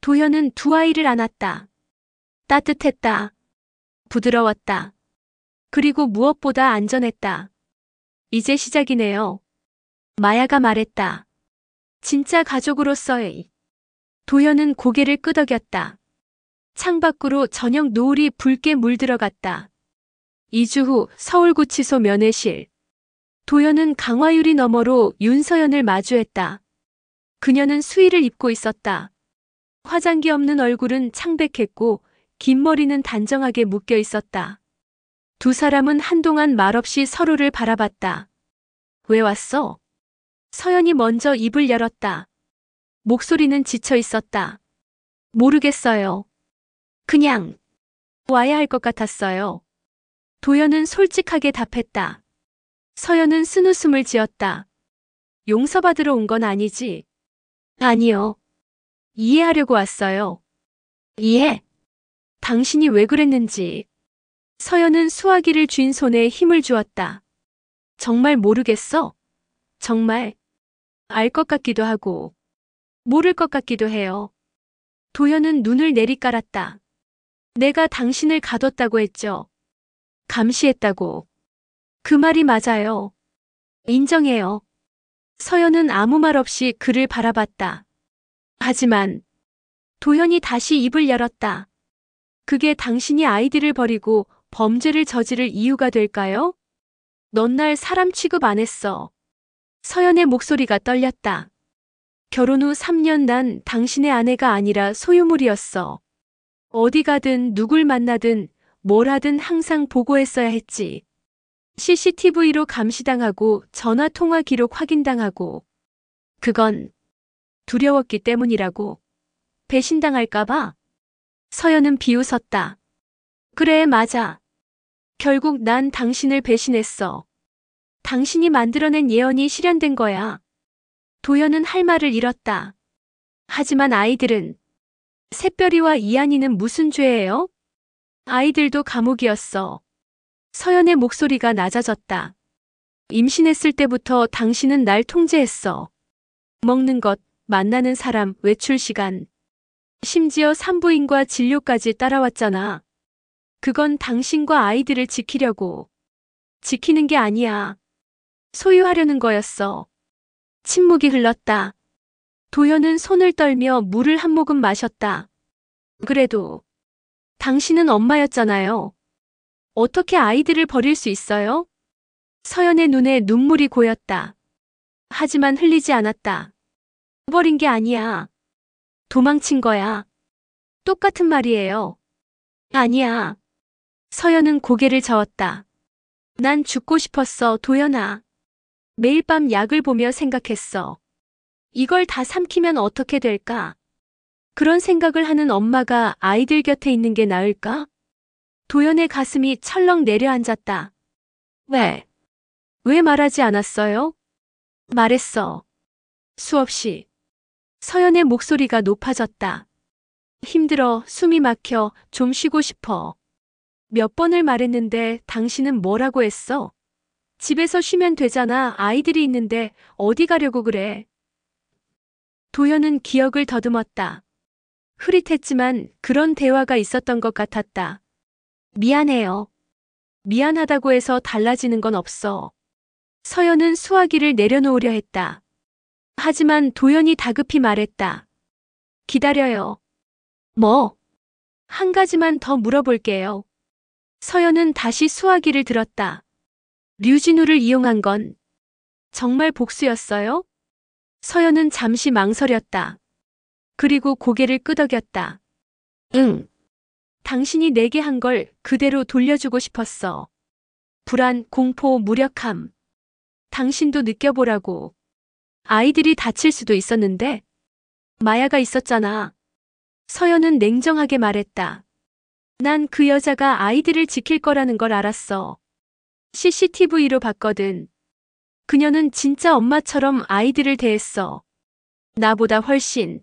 도현은 두 아이를 안았다. 따뜻했다. 부드러웠다. 그리고 무엇보다 안전했다. 이제 시작이네요. 마야가 말했다. 진짜 가족으로서의. 도현은 고개를 끄덕였다. 창밖으로 저녁 노을이 붉게 물들어갔다. 2주 후 서울구치소 면회실. 도현은 강화유리 너머로 윤서연을 마주했다. 그녀는 수의를 입고 있었다. 화장기 없는 얼굴은 창백했고 긴 머리는 단정하게 묶여 있었다. 두 사람은 한동안 말없이 서로를 바라봤다. 왜 왔어? 서연이 먼저 입을 열었다. 목소리는 지쳐 있었다. 모르겠어요. 그냥 와야 할 것 같았어요. 도연은 솔직하게 답했다. 서연은 쓴웃음을 지었다. 용서받으러 온 건 아니지? 아니요. 이해하려고 왔어요. 이해? 당신이 왜 그랬는지. 서연은 수화기를 쥔 손에 힘을 주었다. 정말 모르겠어? 정말 알 것 같기도 하고 모를 것 같기도 해요. 도연은 눈을 내리깔았다. 내가 당신을 가뒀다고 했죠. 감시했다고. 그 말이 맞아요. 인정해요. 서연은 아무 말 없이 그를 바라봤다. 하지만 도연이 다시 입을 열었다. 그게 당신이 아이들을 버리고 범죄를 저지를 이유가 될까요? 넌 날 사람 취급 안 했어. 서연의 목소리가 떨렸다. 결혼 후 3년 난 당신의 아내가 아니라 소유물이었어. 어디 가든 누굴 만나든 뭘 하든 항상 보고했어야 했지. CCTV로 감시당하고 전화 통화 기록 확인당하고. 그건 두려웠기 때문이라고. 배신당할까봐. 서연은 비웃었다. 그래, 맞아. 결국 난 당신을 배신했어. 당신이 만들어낸 예언이 실현된 거야. 도연은 할 말을 잃었다. 하지만 아이들은, 샛별이와 이한이는 무슨 죄예요? 아이들도 감옥이었어. 서연의 목소리가 낮아졌다. 임신했을 때부터 당신은 날 통제했어. 먹는 것, 만나는 사람, 외출 시간. 심지어 산부인과 진료까지 따라왔잖아. 그건 당신과 아이들을 지키려고. 지키는 게 아니야. 소유하려는 거였어. 침묵이 흘렀다. 도연은 손을 떨며 물을 한 모금 마셨다. 그래도 당신은 엄마였잖아요. 어떻게 아이들을 버릴 수 있어요? 서연의 눈에 눈물이 고였다. 하지만 흘리지 않았다. 버린 게 아니야. 도망친 거야. 똑같은 말이에요. 아니야. 서연은 고개를 저었다. 난 죽고 싶었어, 도연아. 매일 밤 약을 보며 생각했어. 이걸 다 삼키면 어떻게 될까? 그런 생각을 하는 엄마가 아이들 곁에 있는 게 나을까? 도연의 가슴이 철렁 내려앉았다. 왜 말하지 않았어요? 말했어. 수없이. 서연의 목소리가 높아졌다. 힘들어, 숨이 막혀, 좀 쉬고 싶어. 몇 번을 말했는데 당신은 뭐라고 했어? 집에서 쉬면 되잖아. 아이들이 있는데 어디 가려고 그래? 도연은 기억을 더듬었다. 흐릿했지만 그런 대화가 있었던 것 같았다. 미안해요. 미안하다고 해서 달라지는 건 없어. 서연은 수화기를 내려놓으려 했다. 하지만 도연이 다급히 말했다. 기다려요. 뭐? 한 가지만 더 물어볼게요. 서연은 다시 수화기를 들었다. 류진우를 이용한 건 정말 복수였어요? 서연은 잠시 망설였다. 그리고 고개를 끄덕였다. 응. 당신이 내게 한 걸 그대로 돌려주고 싶었어. 불안, 공포, 무력함. 당신도 느껴보라고. 아이들이 다칠 수도 있었는데. 마야가 있었잖아. 서연은 냉정하게 말했다. 난 그 여자가 아이들을 지킬 거라는 걸 알았어. CCTV로 봤거든. 그녀는 진짜 엄마처럼 아이들을 대했어. 나보다 훨씬.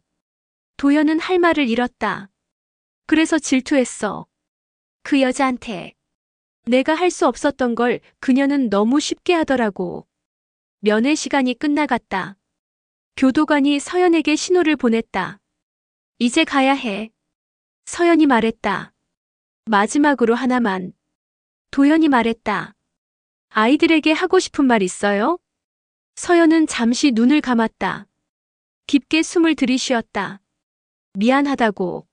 도연은 할 말을 잃었다. 그래서 질투했어. 그 여자한테. 내가 할 수 없었던 걸 그녀는 너무 쉽게 하더라고. 면회 시간이 끝나갔다. 교도관이 서연에게 신호를 보냈다. 이제 가야 해. 서연이 말했다. 마지막으로 하나만. 도연이 말했다. 아이들에게 하고 싶은 말 있어요? 서연은 잠시 눈을 감았다. 깊게 숨을 들이쉬었다. 미안하다고.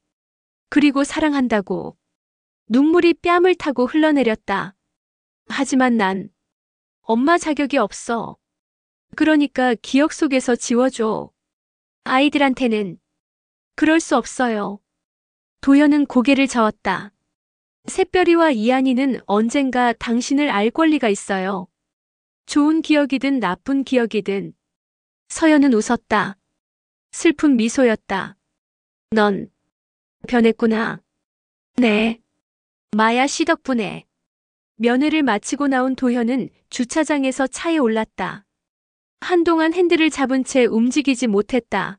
그리고 사랑한다고. 눈물이 뺨을 타고 흘러내렸다. 하지만 난 엄마 자격이 없어. 그러니까 기억 속에서 지워줘. 아이들한테는 그럴 수 없어요. 도연은 고개를 저었다. 샛별이와 이한이는 언젠가 당신을 알 권리가 있어요. 좋은 기억이든 나쁜 기억이든. 서연은 웃었다. 슬픈 미소였다. 넌 변했구나. 네. 마야 씨 덕분에. 면회를 마치고 나온 도현은 주차장에서 차에 올랐다. 한동안 핸들을 잡은 채 움직이지 못했다.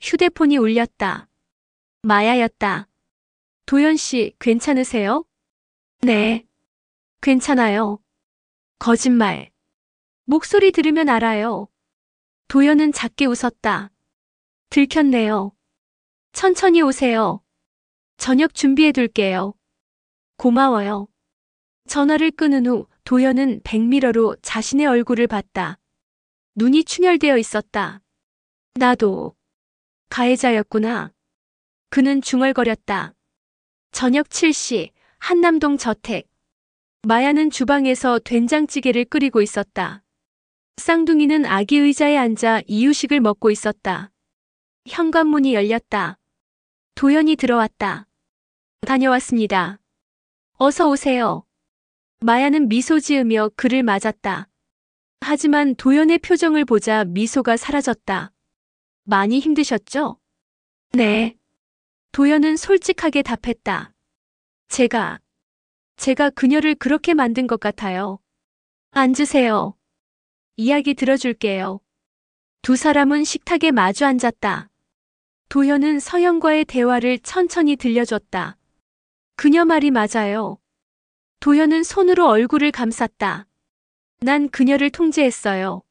휴대폰이 울렸다. 마야였다. 도현 씨, 괜찮으세요? 네. 괜찮아요. 거짓말. 목소리 들으면 알아요. 도현은 작게 웃었다. 들켰네요. 천천히 오세요. 저녁 준비해둘게요. 고마워요. 전화를 끊은 후 도현은 백미러로 자신의 얼굴을 봤다. 눈이 충혈되어 있었다. 나도 가해자였구나. 그는 중얼거렸다. 저녁 7시 한남동 저택. 마야는 주방에서 된장찌개를 끓이고 있었다. 쌍둥이는 아기 의자에 앉아 이유식을 먹고 있었다. 현관문이 열렸다. 도연이 들어왔다. 다녀왔습니다. 어서 오세요. 마야는 미소 지으며 그를 맞았다. 하지만 도연의 표정을 보자 미소가 사라졌다. 많이 힘드셨죠? 네. 도연은 솔직하게 답했다. 제가 그녀를 그렇게 만든 것 같아요. 앉으세요. 이야기 들어줄게요. 두 사람은 식탁에 마주 앉았다. 도연은 서연과의 대화를 천천히 들려줬다. 그녀 말이 맞아요. 도연은 손으로 얼굴을 감쌌다. 난 그녀를 통제했어요.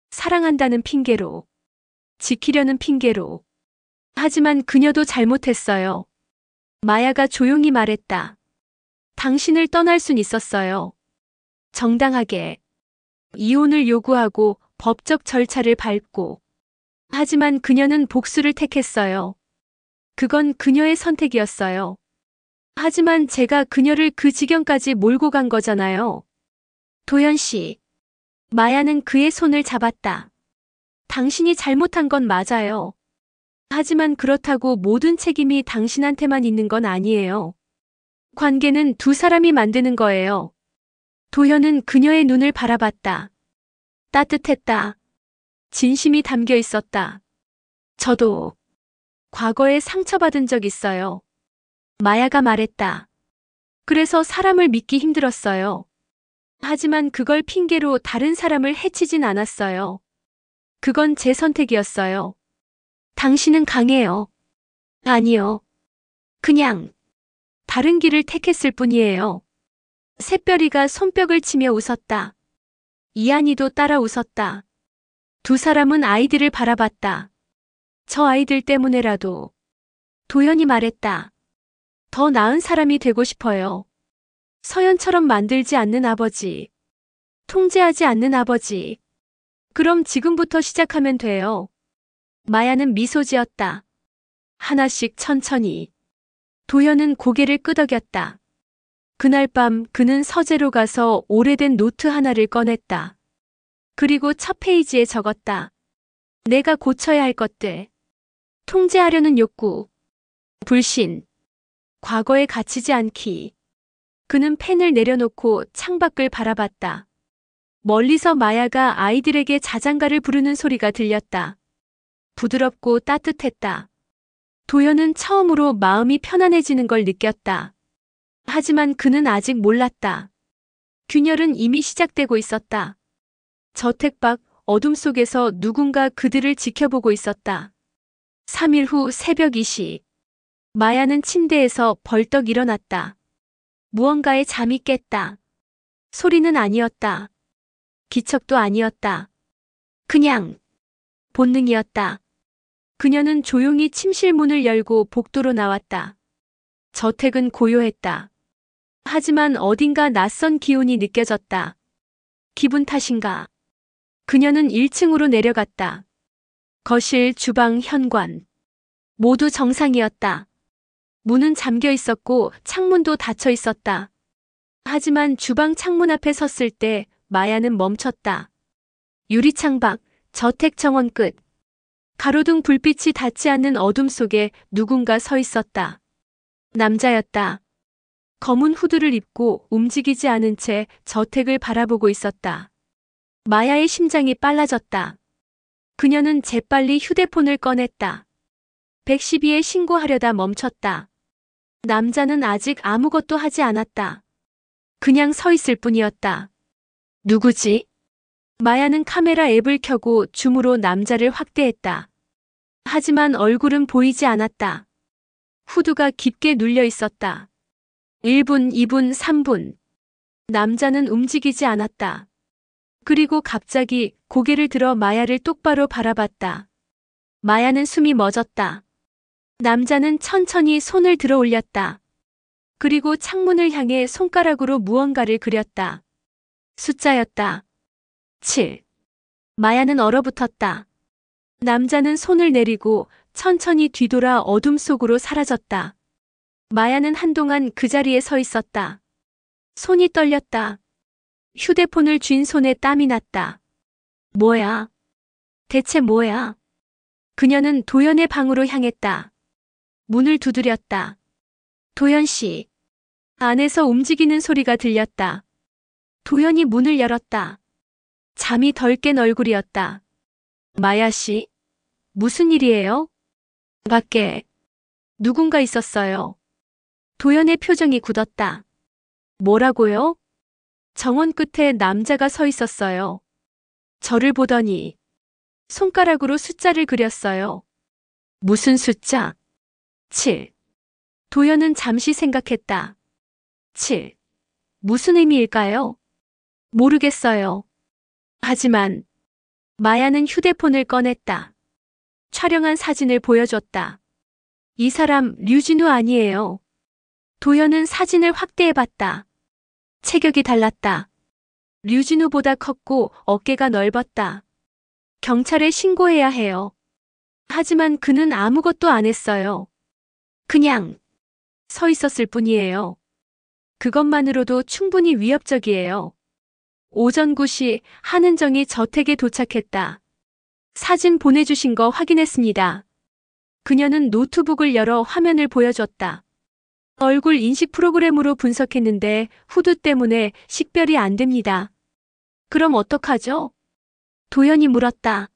사랑한다는 핑계로. 지키려는 핑계로. 하지만 그녀도 잘못했어요. 마야가 조용히 말했다. 당신을 떠날 순 있었어요. 정당하게. 이혼을 요구하고 법적 절차를 밟고. 하지만 그녀는 복수를 택했어요. 그건 그녀의 선택이었어요. 하지만 제가 그녀를 그 지경까지 몰고 간 거잖아요. 도연 씨. 마야는 그의 손을 잡았다. 당신이 잘못한 건 맞아요. 하지만 그렇다고 모든 책임이 당신한테만 있는 건 아니에요. 관계는 두 사람이 만드는 거예요. 도현은 그녀의 눈을 바라봤다. 따뜻했다. 진심이 담겨 있었다. 저도 과거에 상처받은 적 있어요. 마야가 말했다. 그래서 사람을 믿기 힘들었어요. 하지만 그걸 핑계로 다른 사람을 해치진 않았어요. 그건 제 선택이었어요. 당신은 강해요. 아니요. 그냥 다른 길을 택했을 뿐이에요. 샛별이가 손뼉을 치며 웃었다. 이한이도 따라 웃었다. 두 사람은 아이들을 바라봤다. 저 아이들 때문에라도. 도연이 말했다. 더 나은 사람이 되고 싶어요. 서연처럼 만들지 않는 아버지. 통제하지 않는 아버지. 그럼 지금부터 시작하면 돼요. 마야는 미소 지었다. 하나씩 천천히. 도연은 고개를 끄덕였다. 그날 밤 그는 서재로 가서 오래된 노트 하나를 꺼냈다. 그리고 첫 페이지에 적었다. 내가 고쳐야 할 것들. 통제하려는 욕구. 불신. 과거에 갇히지 않기. 그는 펜을 내려놓고 창밖을 바라봤다. 멀리서 마야가 아이들에게 자장가를 부르는 소리가 들렸다. 부드럽고 따뜻했다. 도연은 처음으로 마음이 편안해지는 걸 느꼈다. 하지만 그는 아직 몰랐다. 균열은 이미 시작되고 있었다. 저택 밖 어둠 속에서 누군가 그들을 지켜보고 있었다. 3일 후 새벽 2시. 마야는 침대에서 벌떡 일어났다. 무언가에 잠이 깼다. 소리는 아니었다. 기척도 아니었다. 그냥 본능이었다. 그녀는 조용히 침실 문을 열고 복도로 나왔다. 저택은 고요했다. 하지만 어딘가 낯선 기운이 느껴졌다. 기분 탓인가? 그녀는 1층으로 내려갔다. 거실, 주방, 현관. 모두 정상이었다. 문은 잠겨 있었고 창문도 닫혀 있었다. 하지만 주방 창문 앞에 섰을 때 마야는 멈췄다. 유리창 밖, 저택 정원 끝. 가로등 불빛이 닿지 않는 어둠 속에 누군가 서 있었다. 남자였다. 검은 후드를 입고 움직이지 않은 채 저택을 바라보고 있었다. 마야의 심장이 빨라졌다. 그녀는 재빨리 휴대폰을 꺼냈다. 112에 신고하려다 멈췄다. 남자는 아직 아무것도 하지 않았다. 그냥 서 있을 뿐이었다. 누구지? 마야는 카메라 앱을 켜고 줌으로 남자를 확대했다. 하지만 얼굴은 보이지 않았다. 후드가 깊게 눌려 있었다. 1분, 2분, 3분. 남자는 움직이지 않았다. 그리고 갑자기 고개를 들어 마야를 똑바로 바라봤다. 마야는 숨이 멎었다. 남자는 천천히 손을 들어 올렸다. 그리고 창문을 향해 손가락으로 무언가를 그렸다. 숫자였다. 7. 마야는 얼어붙었다. 남자는 손을 내리고 천천히 뒤돌아 어둠 속으로 사라졌다. 마야는 한동안 그 자리에 서 있었다. 손이 떨렸다. 휴대폰을 쥔 손에 땀이 났다. 뭐야? 대체 뭐야? 그녀는 도연의 방으로 향했다. 문을 두드렸다. 도연 씨. 안에서 움직이는 소리가 들렸다. 도연이 문을 열었다. 잠이 덜 깬 얼굴이었다. 마야 씨? 무슨 일이에요? 밖에 누군가 있었어요. 도연의 표정이 굳었다. 뭐라고요? 정원 끝에 남자가 서 있었어요. 저를 보더니 손가락으로 숫자를 그렸어요. 무슨 숫자? 7. 도연은 잠시 생각했다. 7. 무슨 의미일까요? 모르겠어요. 하지만 마야는 휴대폰을 꺼냈다. 촬영한 사진을 보여줬다. 이 사람 류진우 아니에요. 도연은 사진을 확대해봤다. 체격이 달랐다. 류진우보다 컸고 어깨가 넓었다. 경찰에 신고해야 해요. 하지만 그는 아무것도 안 했어요. 그냥 서 있었을 뿐이에요. 그것만으로도 충분히 위협적이에요. 오전 9시 한은정이 저택에 도착했다. 사진 보내주신 거 확인했습니다. 그녀는 노트북을 열어 화면을 보여줬다. 얼굴 인식 프로그램으로 분석했는데 후드 때문에 식별이 안 됩니다. 그럼 어떡하죠? 도연이 물었다.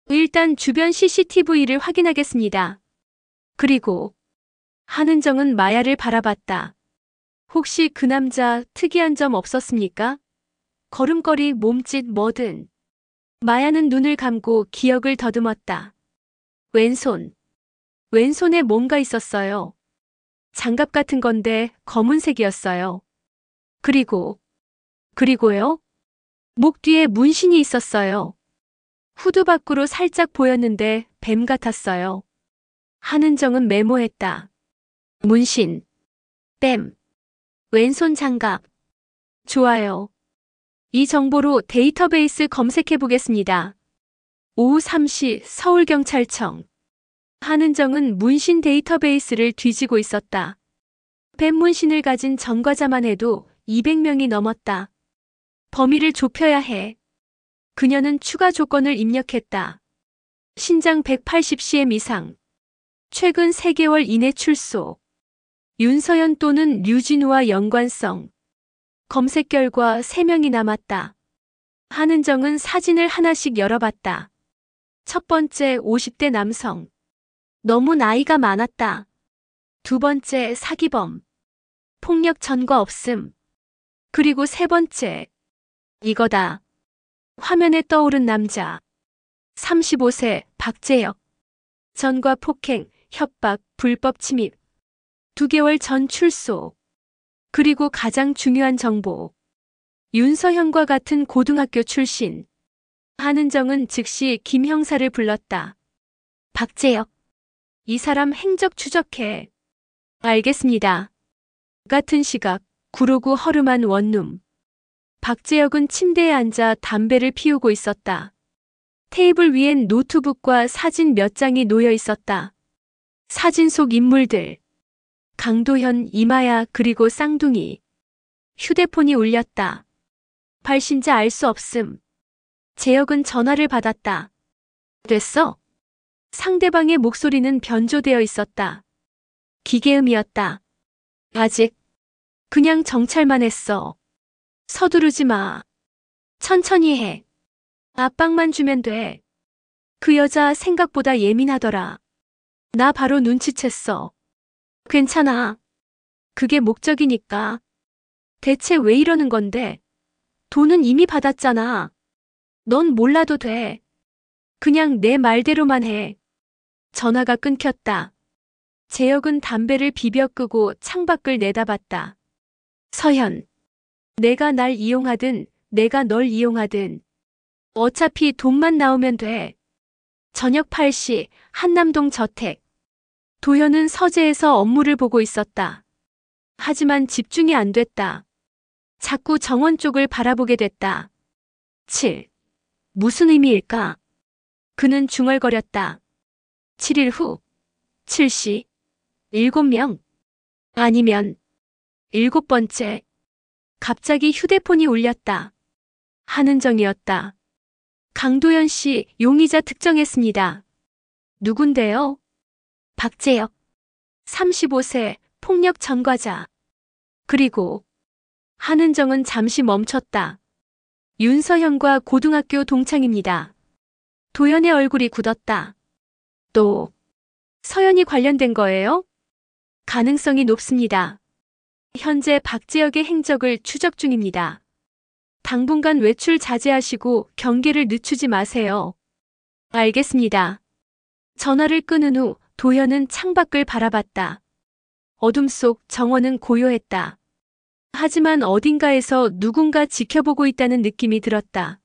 일단 주변 CCTV를 확인하겠습니다. 그리고 한은정은 마야를 바라봤다. 혹시 그 남자 특이한 점 없었습니까? 걸음걸이, 몸짓, 뭐든. 마야는 눈을 감고 기억을 더듬었다. 왼손에 뭔가 있었어요. 장갑 같은 건데 검은색이었어요. 그리고요? 목 뒤에 문신이 있었어요. 후드 밖으로 살짝 보였는데 뱀 같았어요. 한은정은 메모했다. 문신, 뱀, 왼손 장갑. 좋아요. 이 정보로 데이터베이스 검색해 보겠습니다. 오후 3시 서울경찰청. 한은정은 문신 데이터베이스를 뒤지고 있었다. 뱀 문신을 가진 전과자만 해도 200명이 넘었다. 범위를 좁혀야 해. 그녀는 추가 조건을 입력했다. 신장 180cm 이상. 최근 3개월 이내 출소. 윤서연 또는 류진우와 연관성. 검색 결과 3명이 남았다. 한은정은 사진을 하나씩 열어봤다. 첫 번째 50대 남성. 너무 나이가 많았다. 두 번째 사기범. 폭력 전과 없음. 그리고 세 번째. 이거다. 화면에 떠오른 남자. 35세 박재혁. 전과 폭행, 협박, 불법 침입. 2개월 전 출소. 그리고 가장 중요한 정보. 윤서현과 같은 고등학교 출신. 한은정은 즉시 김 형사를 불렀다. 박재혁. 이 사람 행적 추적해. 알겠습니다. 같은 시각, 구르고 허름한 원룸. 박재혁은 침대에 앉아 담배를 피우고 있었다. 테이블 위엔 노트북과 사진 몇 장이 놓여 있었다. 사진 속 인물들. 강도현, 이마야 그리고 쌍둥이. 휴대폰이 울렸다. 발신자 알 수 없음. 재혁은 전화를 받았다. 됐어? 상대방의 목소리는 변조되어 있었다. 기계음이었다. 아직. 그냥 정찰만 했어. 서두르지 마. 천천히 해. 압박만 주면 돼. 그 여자 생각보다 예민하더라. 나 바로 눈치챘어. 괜찮아. 그게 목적이니까. 대체 왜 이러는 건데? 돈은 이미 받았잖아. 넌 몰라도 돼. 그냥 내 말대로만 해. 전화가 끊겼다. 재혁은 담배를 비벼 끄고 창밖을 내다봤다. 서현. 내가 날 이용하든 내가 널 이용하든 어차피 돈만 나오면 돼. 저녁 8시 한남동 저택. 도현은 서재에서 업무를 보고 있었다. 하지만 집중이 안 됐다. 자꾸 정원 쪽을 바라보게 됐다. 7. 무슨 의미일까? 그는 중얼거렸다. 7일 후. 7시. 7명. 아니면 7번째. 갑자기 휴대폰이 울렸다. 한은정이었다. 강도현 씨 용의자 특정했습니다. 누군데요? 박재혁. 35세 폭력 전과자. 그리고 한은정은 잠시 멈췄다. 윤서현과 고등학교 동창입니다. 도현의 얼굴이 굳었다. 또 서현이 관련된 거예요? 가능성이 높습니다. 현재 박재혁의 행적을 추적 중입니다. 당분간 외출 자제하시고 경계를 늦추지 마세요. 알겠습니다. 전화를 끊은 후 도현은 창밖을 바라봤다. 어둠 속 정원은 고요했다. 하지만 어딘가에서 누군가 지켜보고 있다는 느낌이 들었다.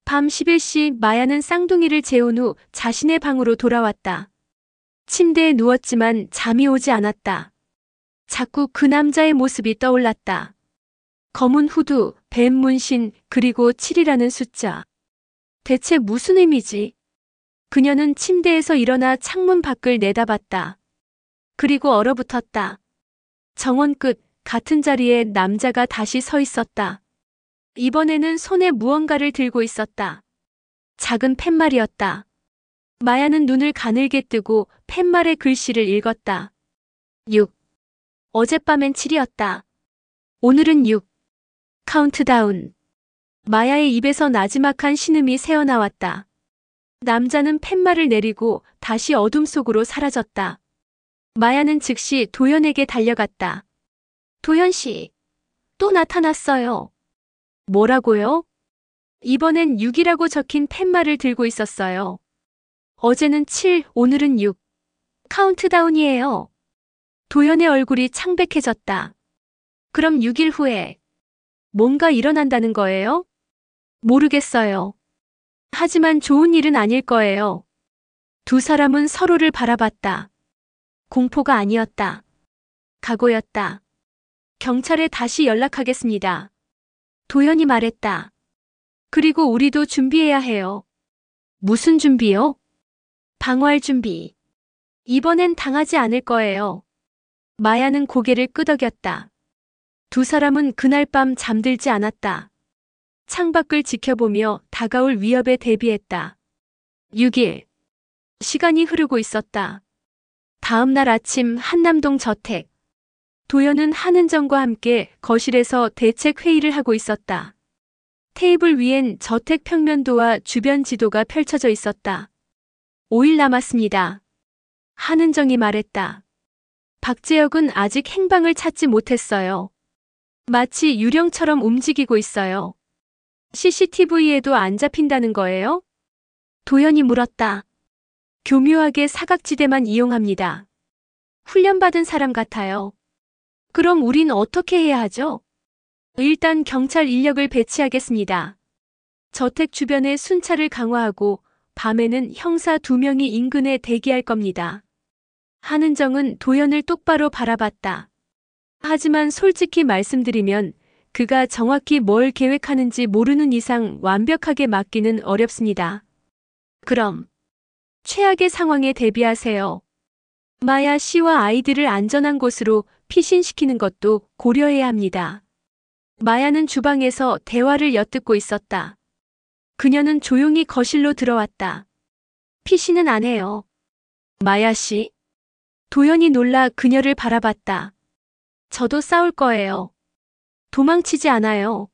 밤 11시 마야는 쌍둥이를 재운 후 자신의 방으로 돌아왔다. 침대에 누웠지만 잠이 오지 않았다. 자꾸 그 남자의 모습이 떠올랐다. 검은 후드, 뱀 문신, 그리고 7이라는 숫자. 대체 무슨 의미지? 그녀는 침대에서 일어나 창문 밖을 내다봤다. 그리고 얼어붙었다. 정원 끝 같은 자리에 남자가 다시 서 있었다. 이번에는 손에 무언가를 들고 있었다. 작은 팻말이었다. 마야는 눈을 가늘게 뜨고 팻말의 글씨를 읽었다. 6. 어젯밤엔 7이었다. 오늘은 6. 카운트다운. 마야의 입에서 나지막한 신음이 새어나왔다. 남자는 팻말을 내리고 다시 어둠 속으로 사라졌다. 마야는 즉시 도현에게 달려갔다. 도현 씨, 또 나타났어요. 뭐라고요? 이번엔 6이라고 적힌 팻말을 들고 있었어요. 어제는 7, 오늘은 6. 카운트다운이에요. 도현의 얼굴이 창백해졌다. 그럼 6일 후에 뭔가 일어난다는 거예요? 모르겠어요. 하지만 좋은 일은 아닐 거예요. 두 사람은 서로를 바라봤다. 공포가 아니었다. 각오였다. 경찰에 다시 연락하겠습니다. 도현이 말했다. 그리고 우리도 준비해야 해요. 무슨 준비요? 방어할 준비. 이번엔 당하지 않을 거예요. 마야는 고개를 끄덕였다. 두 사람은 그날 밤 잠들지 않았다. 창밖을 지켜보며 다가올 위협에 대비했다. 6일. 시간이 흐르고 있었다. 다음 날 아침 한남동 저택. 도연은 한은정과 함께 거실에서 대책 회의를 하고 있었다. 테이블 위엔 저택 평면도와 주변 지도가 펼쳐져 있었다. 5일 남았습니다. 한은정이 말했다. 박재혁은 아직 행방을 찾지 못했어요. 마치 유령처럼 움직이고 있어요. CCTV에도 안 잡힌다는 거예요? 도연이 물었다. 교묘하게 사각지대만 이용합니다. 훈련받은 사람 같아요. 그럼 우린 어떻게 해야 하죠? 일단 경찰 인력을 배치하겠습니다. 저택 주변에 순찰을 강화하고 밤에는 형사 2명이 인근에 대기할 겁니다. 한은정은 도연을 똑바로 바라봤다. 하지만 솔직히 말씀드리면 그가 정확히 뭘 계획하는지 모르는 이상 완벽하게 막기는 어렵습니다. 그럼 최악의 상황에 대비하세요. 마야 씨와 아이들을 안전한 곳으로 피신시키는 것도 고려해야 합니다. 마야는 주방에서 대화를 엿듣고 있었다. 그녀는 조용히 거실로 들어왔다. 피신은 안 해요. 마야 씨. 도연이 놀라 그녀를 바라봤다. 저도 싸울 거예요. 도망치지 않아요.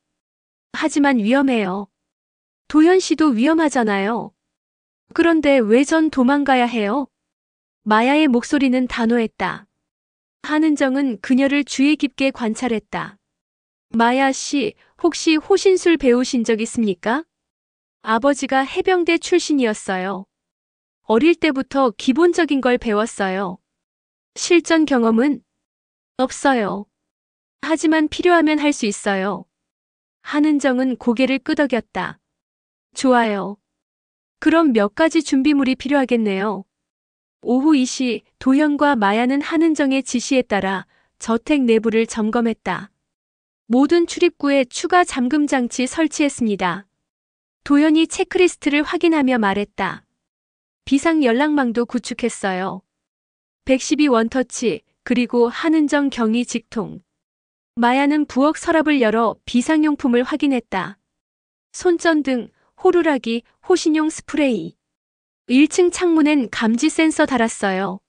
하지만 위험해요. 도연 씨도 위험하잖아요. 그런데 왜 전 도망가야 해요? 마야의 목소리는 단호했다. 한은정은 그녀를 주의 깊게 관찰했다. 마야 씨, 혹시 호신술 배우신 적 있습니까? 아버지가 해병대 출신이었어요. 어릴 때부터 기본적인 걸 배웠어요. 실전 경험은 없어요. 하지만 필요하면 할 수 있어요. 한은정은 고개를 끄덕였다. 좋아요. 그럼 몇 가지 준비물이 필요하겠네요. 오후 2시 도연과 마야는 한은정의 지시에 따라 저택 내부를 점검했다. 모든 출입구에 추가 잠금 장치 설치했습니다. 도연이 체크리스트를 확인하며 말했다. 비상 연락망도 구축했어요. 112 원터치, 그리고 한은정 경위 직통. 마야는 부엌 서랍을 열어 비상용품을 확인했다. 손전등, 호루라기, 호신용 스프레이. 1층 창문엔 감지 센서 달았어요.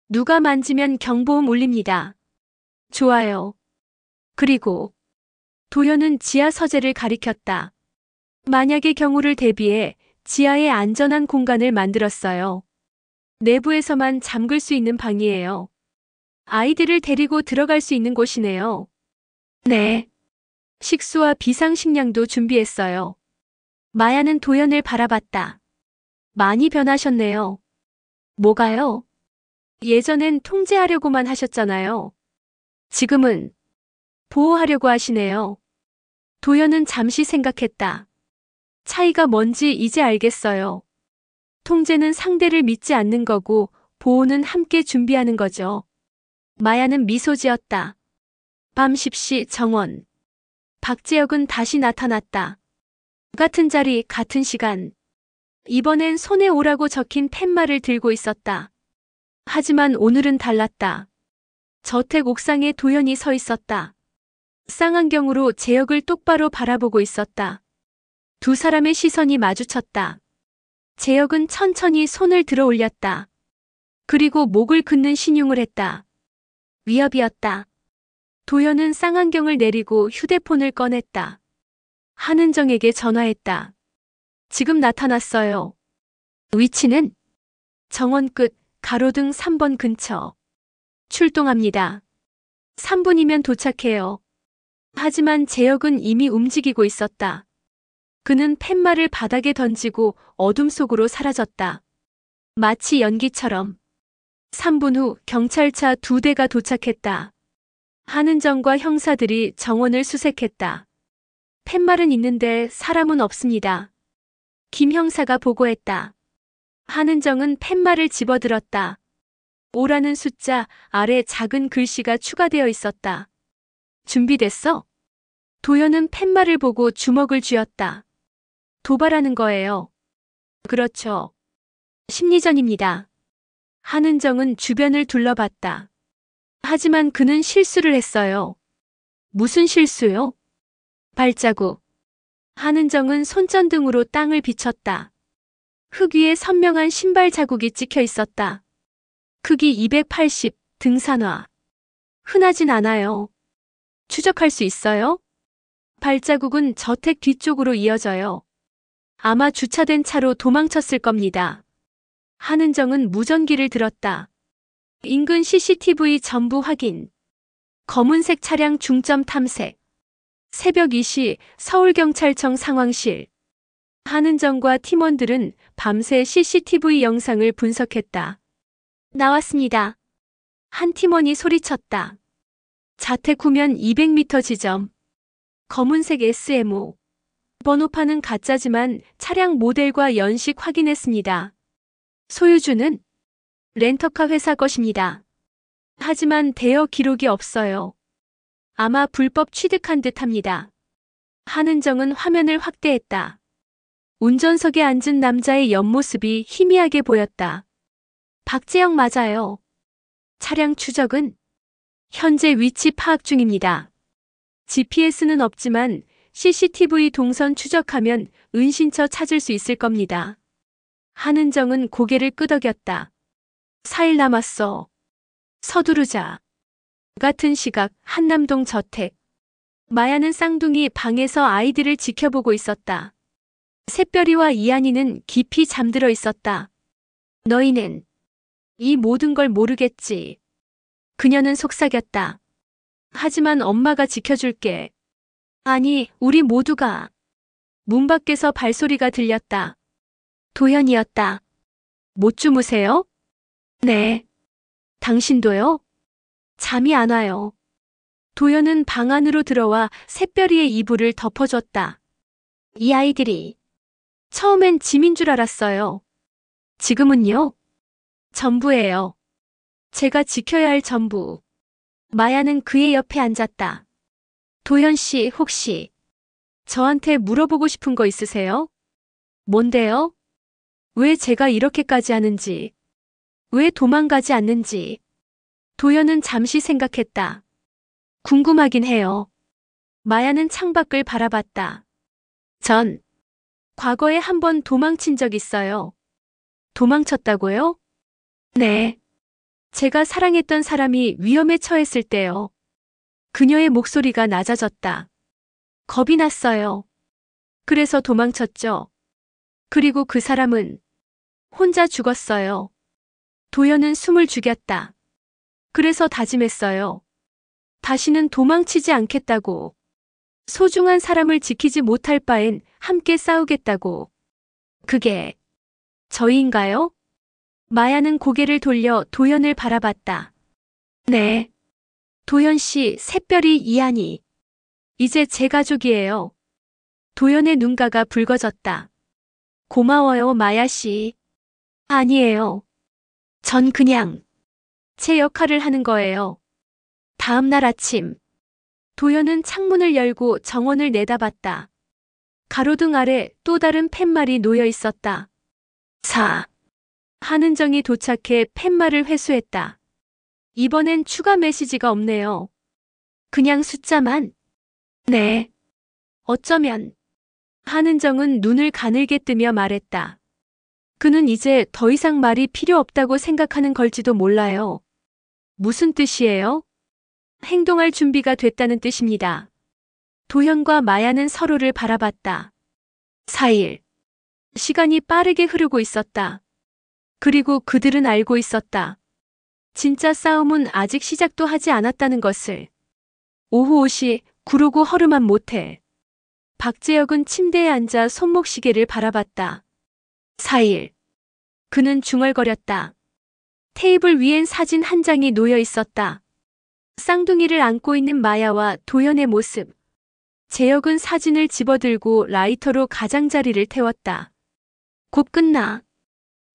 누가 만지면 경보음 울립니다. 좋아요. 그리고 도연은 지하 서재를 가리켰다. 만약의 경우를 대비해 지하에 안전한 공간을 만들었어요. 내부에서만 잠글 수 있는 방이에요. 아이들을 데리고 들어갈 수 있는 곳이네요. 네. 식수와 비상식량도 준비했어요. 마야는 도연을 바라봤다. 많이 변하셨네요. 뭐가요? 예전엔 통제하려고만 하셨잖아요. 지금은 보호하려고 하시네요. 도연은 잠시 생각했다. 차이가 뭔지 이제 알겠어요. 통제는 상대를 믿지 않는 거고 보호는 함께 준비하는 거죠. 마야는 미소 지었다. 밤 10시 정원. 박재혁은 다시 나타났다. 같은 자리, 같은 시간. 이번엔 손에 오라고 적힌 팻말을 들고 있었다. 하지만 오늘은 달랐다. 저택 옥상에 도연이 서 있었다. 쌍안경으로 재혁을 똑바로 바라보고 있었다. 두 사람의 시선이 마주쳤다. 재혁은 천천히 손을 들어 올렸다. 그리고 목을 긋는 신용을 했다. 위협이었다. 도연은 쌍안경을 내리고 휴대폰을 꺼냈다. 한은정에게 전화했다. 지금 나타났어요. 위치는 정원 끝 가로등 3번 근처. 출동합니다. 3분이면 도착해요. 하지만 재혁은 이미 움직이고 있었다. 그는 팻말을 바닥에 던지고 어둠 속으로 사라졌다. 마치 연기처럼. 3분 후 경찰차 2대가 도착했다. 한은정과 형사들이 정원을 수색했다. 팻말은 있는데 사람은 없습니다. 김 형사가 보고했다. 한은정은 팻말을 집어들었다. 5라는 숫자 아래 작은 글씨가 추가되어 있었다. 준비됐어? 도연은 팻말을 보고 주먹을 쥐었다. 도발하는 거예요. 그렇죠. 심리전입니다. 한은정은 주변을 둘러봤다. 하지만 그는 실수를 했어요. 무슨 실수요? 발자국. 한은정은 손전등으로 땅을 비췄다. 흙 위에 선명한 신발 자국이 찍혀 있었다. 크기 280, 등산화. 흔하진 않아요. 추적할 수 있어요? 발자국은 저택 뒤쪽으로 이어져요. 아마 주차된 차로 도망쳤을 겁니다. 한은정은 무전기를 들었다. 인근 CCTV 전부 확인. 검은색 차량 중점 탐색. 새벽 2시 서울경찰청 상황실. 한은정과 팀원들은 밤새 CCTV 영상을 분석했다. 나왔습니다. 한 팀원이 소리쳤다. 자택 후면 200m 지점. 검은색 SMO. 번호판은 가짜지만 차량 모델과 연식 확인했습니다. 소유주는 렌터카 회사 것입니다. 하지만 대여 기록이 없어요. 아마 불법 취득한 듯합니다. 한은정은 화면을 확대했다. 운전석에 앉은 남자의 옆모습이 희미하게 보였다. 박재영 맞아요. 차량 추적은 현재 위치 파악 중입니다. GPS는 없지만 CCTV 동선 추적하면 은신처 찾을 수 있을 겁니다. 한은정은 고개를 끄덕였다. 4일 남았어. 서두르자. 같은 시각 한남동 저택. 마야는 쌍둥이 방에서 아이들을 지켜보고 있었다. 샛별이와 이한이는 깊이 잠들어 있었다. 너희는 이 모든 걸 모르겠지. 그녀는 속삭였다. 하지만 엄마가 지켜줄게. 아니, 우리 모두가. 문 밖에서 발소리가 들렸다. 도현이었다. 못 주무세요? 네. 당신도요? 잠이 안 와요. 도현은 방 안으로 들어와 샛별이의 이불을 덮어줬다. 이 아이들이 처음엔 짐인 줄 알았어요. 지금은요? 전부예요. 제가 지켜야 할 전부. 마야는 그의 옆에 앉았다. 도현 씨, 혹시 저한테 물어보고 싶은 거 있으세요? 뭔데요? 왜 제가 이렇게까지 하는지, 왜 도망가지 않는지. 도현은 잠시 생각했다. 궁금하긴 해요. 마야는 창밖을 바라봤다. 전 과거에 한 번 도망친 적 있어요. 도망쳤다고요? 네. 제가 사랑했던 사람이 위험에 처했을 때요. 그녀의 목소리가 낮아졌다. 겁이 났어요. 그래서 도망쳤죠. 그리고 그 사람은 혼자 죽었어요. 도현은 숨을 죽였다. 그래서 다짐했어요. 다시는 도망치지 않겠다고. 소중한 사람을 지키지 못할 바엔 함께 싸우겠다고. 그게 저희인가요? 마야는 고개를 돌려 도현을 바라봤다. 네. 도현 씨, 샛별이 이한이. 이제 제 가족이에요. 도현의 눈가가 붉어졌다. 고마워요, 마야 씨. 아니에요. 전 그냥 제 역할을 하는 거예요. 다음 날 아침, 도현은 창문을 열고 정원을 내다봤다. 가로등 아래 또 다른 팻말이 놓여 있었다. 4. 한은정이 도착해 팻말을 회수했다. 이번엔 추가 메시지가 없네요. 그냥 숫자만. 네. 어쩌면. 한은정은 눈을 가늘게 뜨며 말했다. 그는 이제 더 이상 말이 필요 없다고 생각하는 걸지도 몰라요. 무슨 뜻이에요? 행동할 준비가 됐다는 뜻입니다. 도현과 마야는 서로를 바라봤다. 4일. 시간이 빠르게 흐르고 있었다. 그리고 그들은 알고 있었다. 진짜 싸움은 아직 시작도 하지 않았다는 것을. 오후 5시 구르고 허름한 모텔. 박재혁은 침대에 앉아 손목시계를 바라봤다. 4일. 그는 중얼거렸다. 테이블 위엔 사진 한 장이 놓여 있었다. 쌍둥이를 안고 있는 마야와 도현의 모습. 재혁은 사진을 집어들고 라이터로 가장자리를 태웠다. 곧 끝나.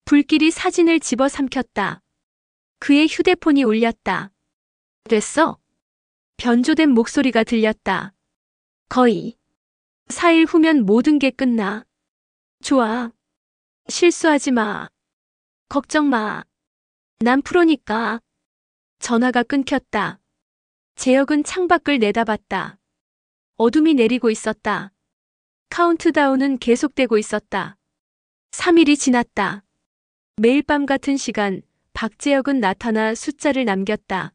불길이 사진을 집어삼켰다. 그의 휴대폰이 울렸다. 됐어? 변조된 목소리가 들렸다. 거의. 4일 후면 모든 게 끝나. 좋아. 실수하지 마. 걱정 마. 난 프로니까. 전화가 끊겼다. 재혁은 창밖을 내다봤다. 어둠이 내리고 있었다. 카운트다운은 계속되고 있었다. 3일이 지났다. 매일 밤 같은 시간, 박재혁은 나타나 숫자를 남겼다.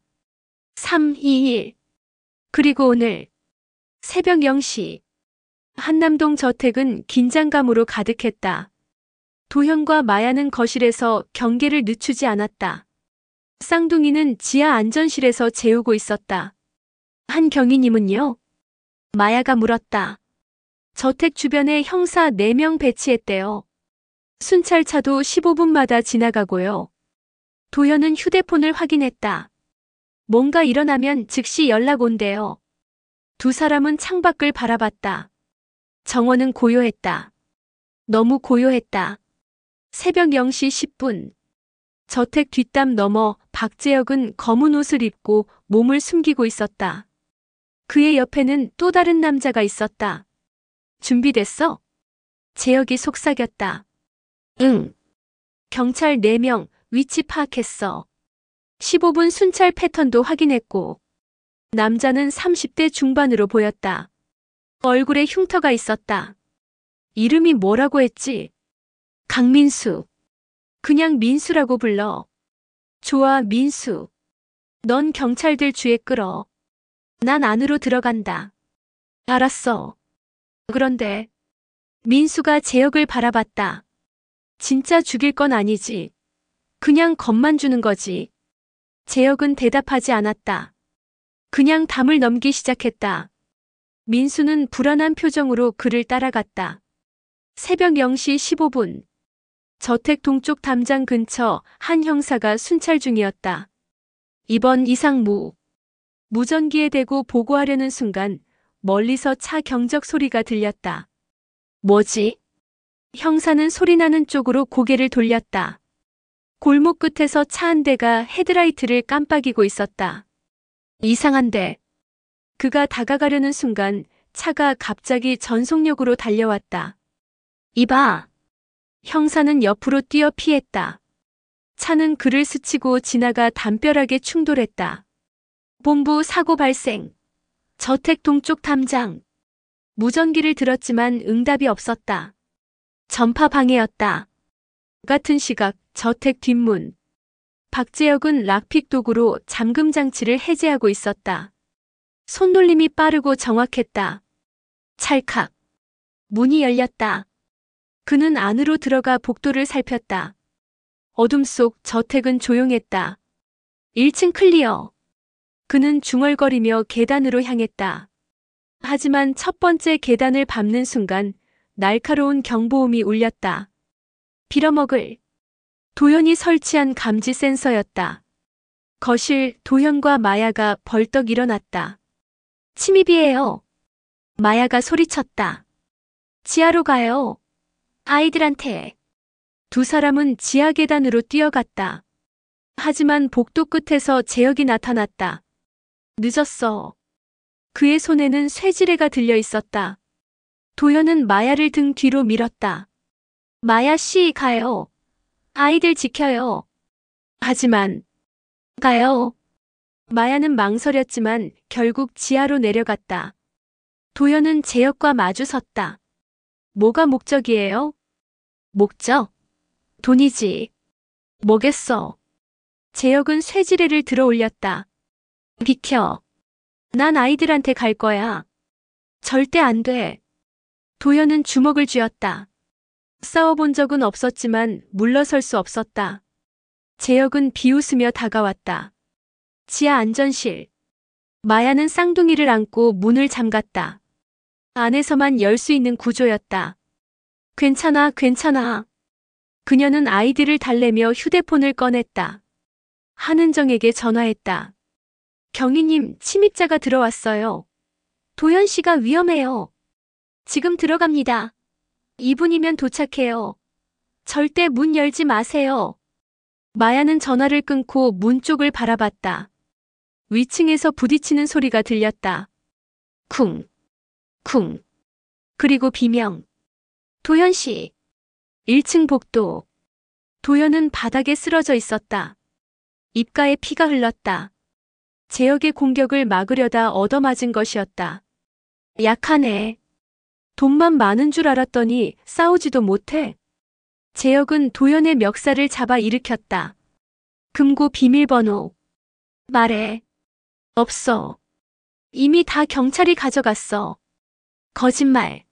3, 2, 1. 그리고 오늘 새벽 0시 한남동 저택은 긴장감으로 가득했다. 도현과 마야는 거실에서 경계를 늦추지 않았다. 쌍둥이는 지하 안전실에서 재우고 있었다. 한경희님은요? 마야가 물었다. 저택 주변에 형사 4명 배치했대요. 순찰차도 15분마다 지나가고요. 도현은 휴대폰을 확인했다. 뭔가 일어나면 즉시 연락 온대요. 두 사람은 창밖을 바라봤다. 정원은 고요했다. 너무 고요했다. 새벽 0시 10분. 저택 뒷담 너머 박재혁은 검은 옷을 입고 몸을 숨기고 있었다. 그의 옆에는 또 다른 남자가 있었다. 준비됐어? 재혁이 속삭였다. 응. 경찰 4명 위치 파악했어. 15분 순찰 패턴도 확인했고. 남자는 30대 중반으로 보였다. 얼굴에 흉터가 있었다. 이름이 뭐라고 했지? 강민수. 그냥 민수라고 불러. 좋아, 민수. 넌 경찰들 주에 끌어. 난 안으로 들어간다. 알았어. 그런데 민수가 재혁을 바라봤다. 진짜 죽일 건 아니지. 그냥 겁만 주는 거지. 재혁은 대답하지 않았다. 그냥 담을 넘기 시작했다. 민수는 불안한 표정으로 그를 따라갔다. 새벽 0시 15분. 저택 동쪽 담장 근처 한 형사가 순찰 중이었다. 이번 이상무. 무전기에 대고 보고하려는 순간 멀리서 차 경적 소리가 들렸다. 뭐지? 형사는 소리나는 쪽으로 고개를 돌렸다. 골목 끝에서 차 한 대가 헤드라이트를 깜빡이고 있었다. 이상한데. 그가 다가가려는 순간 차가 갑자기 전속력으로 달려왔다. 이봐. 형사는 옆으로 뛰어 피했다. 차는 그를 스치고 지나가 담벼락에 충돌했다. 본부 사고 발생. 저택 동쪽 담장. 무전기를 들었지만 응답이 없었다. 전파 방해였다. 같은 시각 저택 뒷문. 박재혁은 락픽 도구로 잠금 장치를 해제하고 있었다. 손놀림이 빠르고 정확했다. 찰칵. 문이 열렸다. 그는 안으로 들어가 복도를 살폈다. 어둠 속 저택은 조용했다. 1층 클리어. 그는 중얼거리며 계단으로 향했다. 하지만 첫 번째 계단을 밟는 순간 날카로운 경보음이 울렸다. 빌어먹을. 도현이 설치한 감지 센서였다. 거실 도현과 마야가 벌떡 일어났다. 침입이에요. 마야가 소리쳤다. 지하로 가요. 아이들한테. 두 사람은 지하 계단으로 뛰어갔다. 하지만 복도 끝에서 재혁이 나타났다. 늦었어. 그의 손에는 쇠지뢰가 들려 있었다. 도현은 마야를 등 뒤로 밀었다. 마야 씨, 가요. 아이들 지켜요. 하지만 가요. 마야는 망설였지만 결국 지하로 내려갔다. 도현은 재혁과 마주 섰다. 뭐가 목적이에요? 목적? 돈이지. 뭐겠어. 재혁은 쇠지뢰를 들어 올렸다. 비켜. 난 아이들한테 갈 거야. 절대 안 돼. 도현은 주먹을 쥐었다. 싸워본 적은 없었지만 물러설 수 없었다. 재혁은 비웃으며 다가왔다. 지하 안전실. 마야는 쌍둥이를 안고 문을 잠갔다. 안에서만 열 수 있는 구조였다. 괜찮아, 괜찮아. 그녀는 아이들을 달래며 휴대폰을 꺼냈다. 한은정에게 전화했다. 경희님, 침입자가 들어왔어요. 도현 씨가 위험해요. 지금 들어갑니다. 2분이면 도착해요. 절대 문 열지 마세요. 마야는 전화를 끊고 문 쪽을 바라봤다. 위층에서 부딪히는 소리가 들렸다. 쿵, 쿵. 그리고 비명. 도현 씨. 1층 복도. 도현은 바닥에 쓰러져 있었다. 입가에 피가 흘렀다. 재혁의 공격을 막으려다 얻어맞은 것이었다. 약하네. 돈만 많은 줄 알았더니 싸우지도 못해. 재혁은 도현의 멱살을 잡아 일으켰다. 금고 비밀번호. 말해. 없어. 이미 다 경찰이 가져갔어. 거짓말.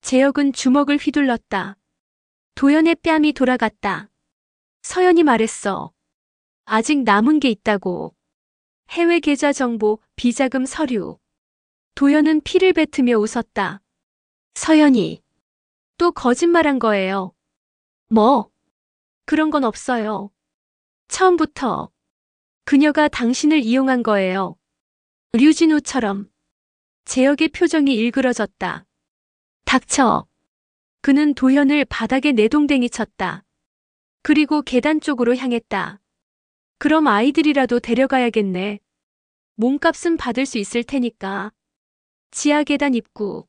재혁은 주먹을 휘둘렀다. 도연의 뺨이 돌아갔다. 서연이 말했어. 아직 남은 게 있다고. 해외 계좌 정보, 비자금 서류. 도연은 피를 뱉으며 웃었다. 서연이 또 거짓말한 거예요. 뭐? 그런 건 없어요. 처음부터 그녀가 당신을 이용한 거예요. 류진우처럼. 재혁의 표정이 일그러졌다. 닥쳐. 그는 도현을 바닥에 내동댕이 쳤다. 그리고 계단 쪽으로 향했다. 그럼 아이들이라도 데려가야겠네. 몸값은 받을 수 있을 테니까. 지하 계단 입구.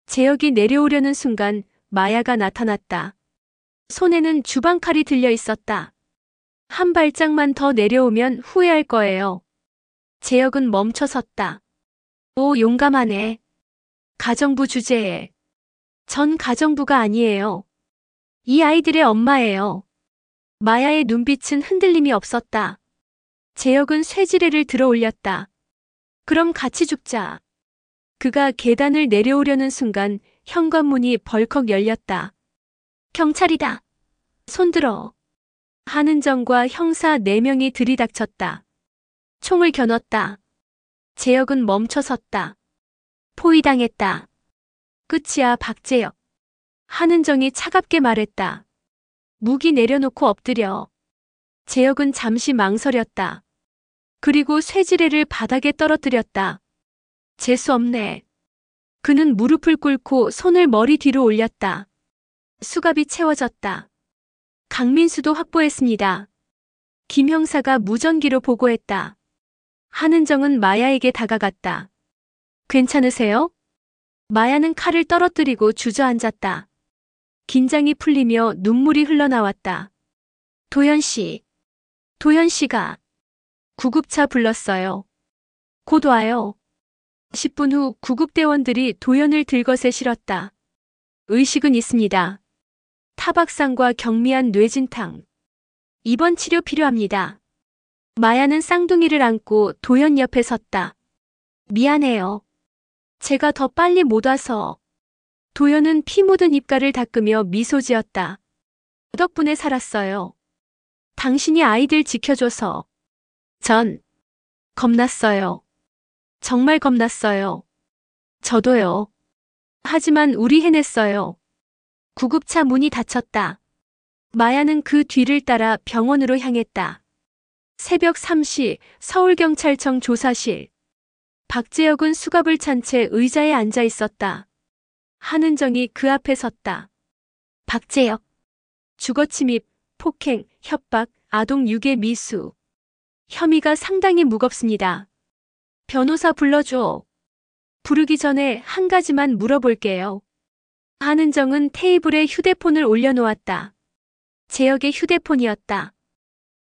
재혁이 내려오려는 순간 마야가 나타났다. 손에는 주방칼이 들려 있었다. 한 발짝만 더 내려오면 후회할 거예요. 재혁은 멈춰섰다. 오, 용감하네. 가정부 주제에. 전 가정부가 아니에요. 이 아이들의 엄마예요. 마야의 눈빛은 흔들림이 없었다. 재혁은 쇠지뢰를 들어 올렸다. 그럼 같이 죽자. 그가 계단을 내려오려는 순간 현관문이 벌컥 열렸다. 경찰이다. 손들어. 한은정과 형사 4명이 들이닥쳤다. 총을 겨눴다. 재혁은 멈춰섰다. 포위당했다. 끝이야, 박재혁. 한은정이 차갑게 말했다. 무기 내려놓고 엎드려. 재혁은 잠시 망설였다. 그리고 쇠지뢰를 바닥에 떨어뜨렸다. 재수없네. 그는 무릎을 꿇고 손을 머리 뒤로 올렸다. 수갑이 채워졌다. 강민수도 확보했습니다. 김 형사가 무전기로 보고했다. 한은정은 마야에게 다가갔다. 괜찮으세요? 마야는 칼을 떨어뜨리고 주저앉았다. 긴장이 풀리며 눈물이 흘러나왔다. 도현 씨. 도현 씨가 구급차 불렀어요. 곧 와요. 10분 후 구급대원들이 도현을 들것에 실었다. 의식은 있습니다. 타박상과 경미한 뇌진탕. 입원 치료 필요합니다. 마야는 쌍둥이를 안고 도현 옆에 섰다. 미안해요. 제가 더 빨리 못 와서. 도현은 피 묻은 입가를 닦으며 미소 지었다. 덕분에 살았어요. 당신이 아이들 지켜줘서. 전 겁났어요. 정말 겁났어요. 저도요. 하지만 우리 해냈어요. 구급차 문이 닫혔다. 마야는 그 뒤를 따라 병원으로 향했다. 새벽 3시 서울경찰청 조사실. 박재혁은 수갑을 찬 채 의자에 앉아 있었다. 한은정이 그 앞에 섰다. 박재혁. 주거침입, 폭행, 협박, 아동 유괴 미수. 혐의가 상당히 무겁습니다. 변호사 불러줘. 부르기 전에 한 가지만 물어볼게요. 한은정은 테이블에 휴대폰을 올려놓았다. 재혁의 휴대폰이었다.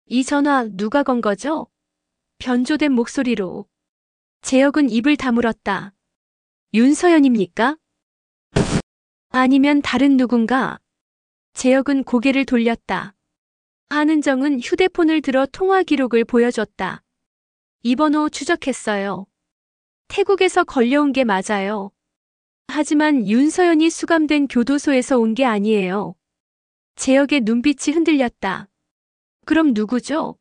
이 전화 누가 건 거죠? 변조된 목소리로. 재혁은 입을 다물었다. 윤서연입니까? 아니면 다른 누군가? 재혁은 고개를 돌렸다. 한은정은 휴대폰을 들어 통화 기록을 보여줬다. 이 번호 추적했어요. 태국에서 걸려온 게 맞아요. 하지만 윤서연이 수감된 교도소에서 온 게 아니에요. 재혁의 눈빛이 흔들렸다. 그럼 누구죠?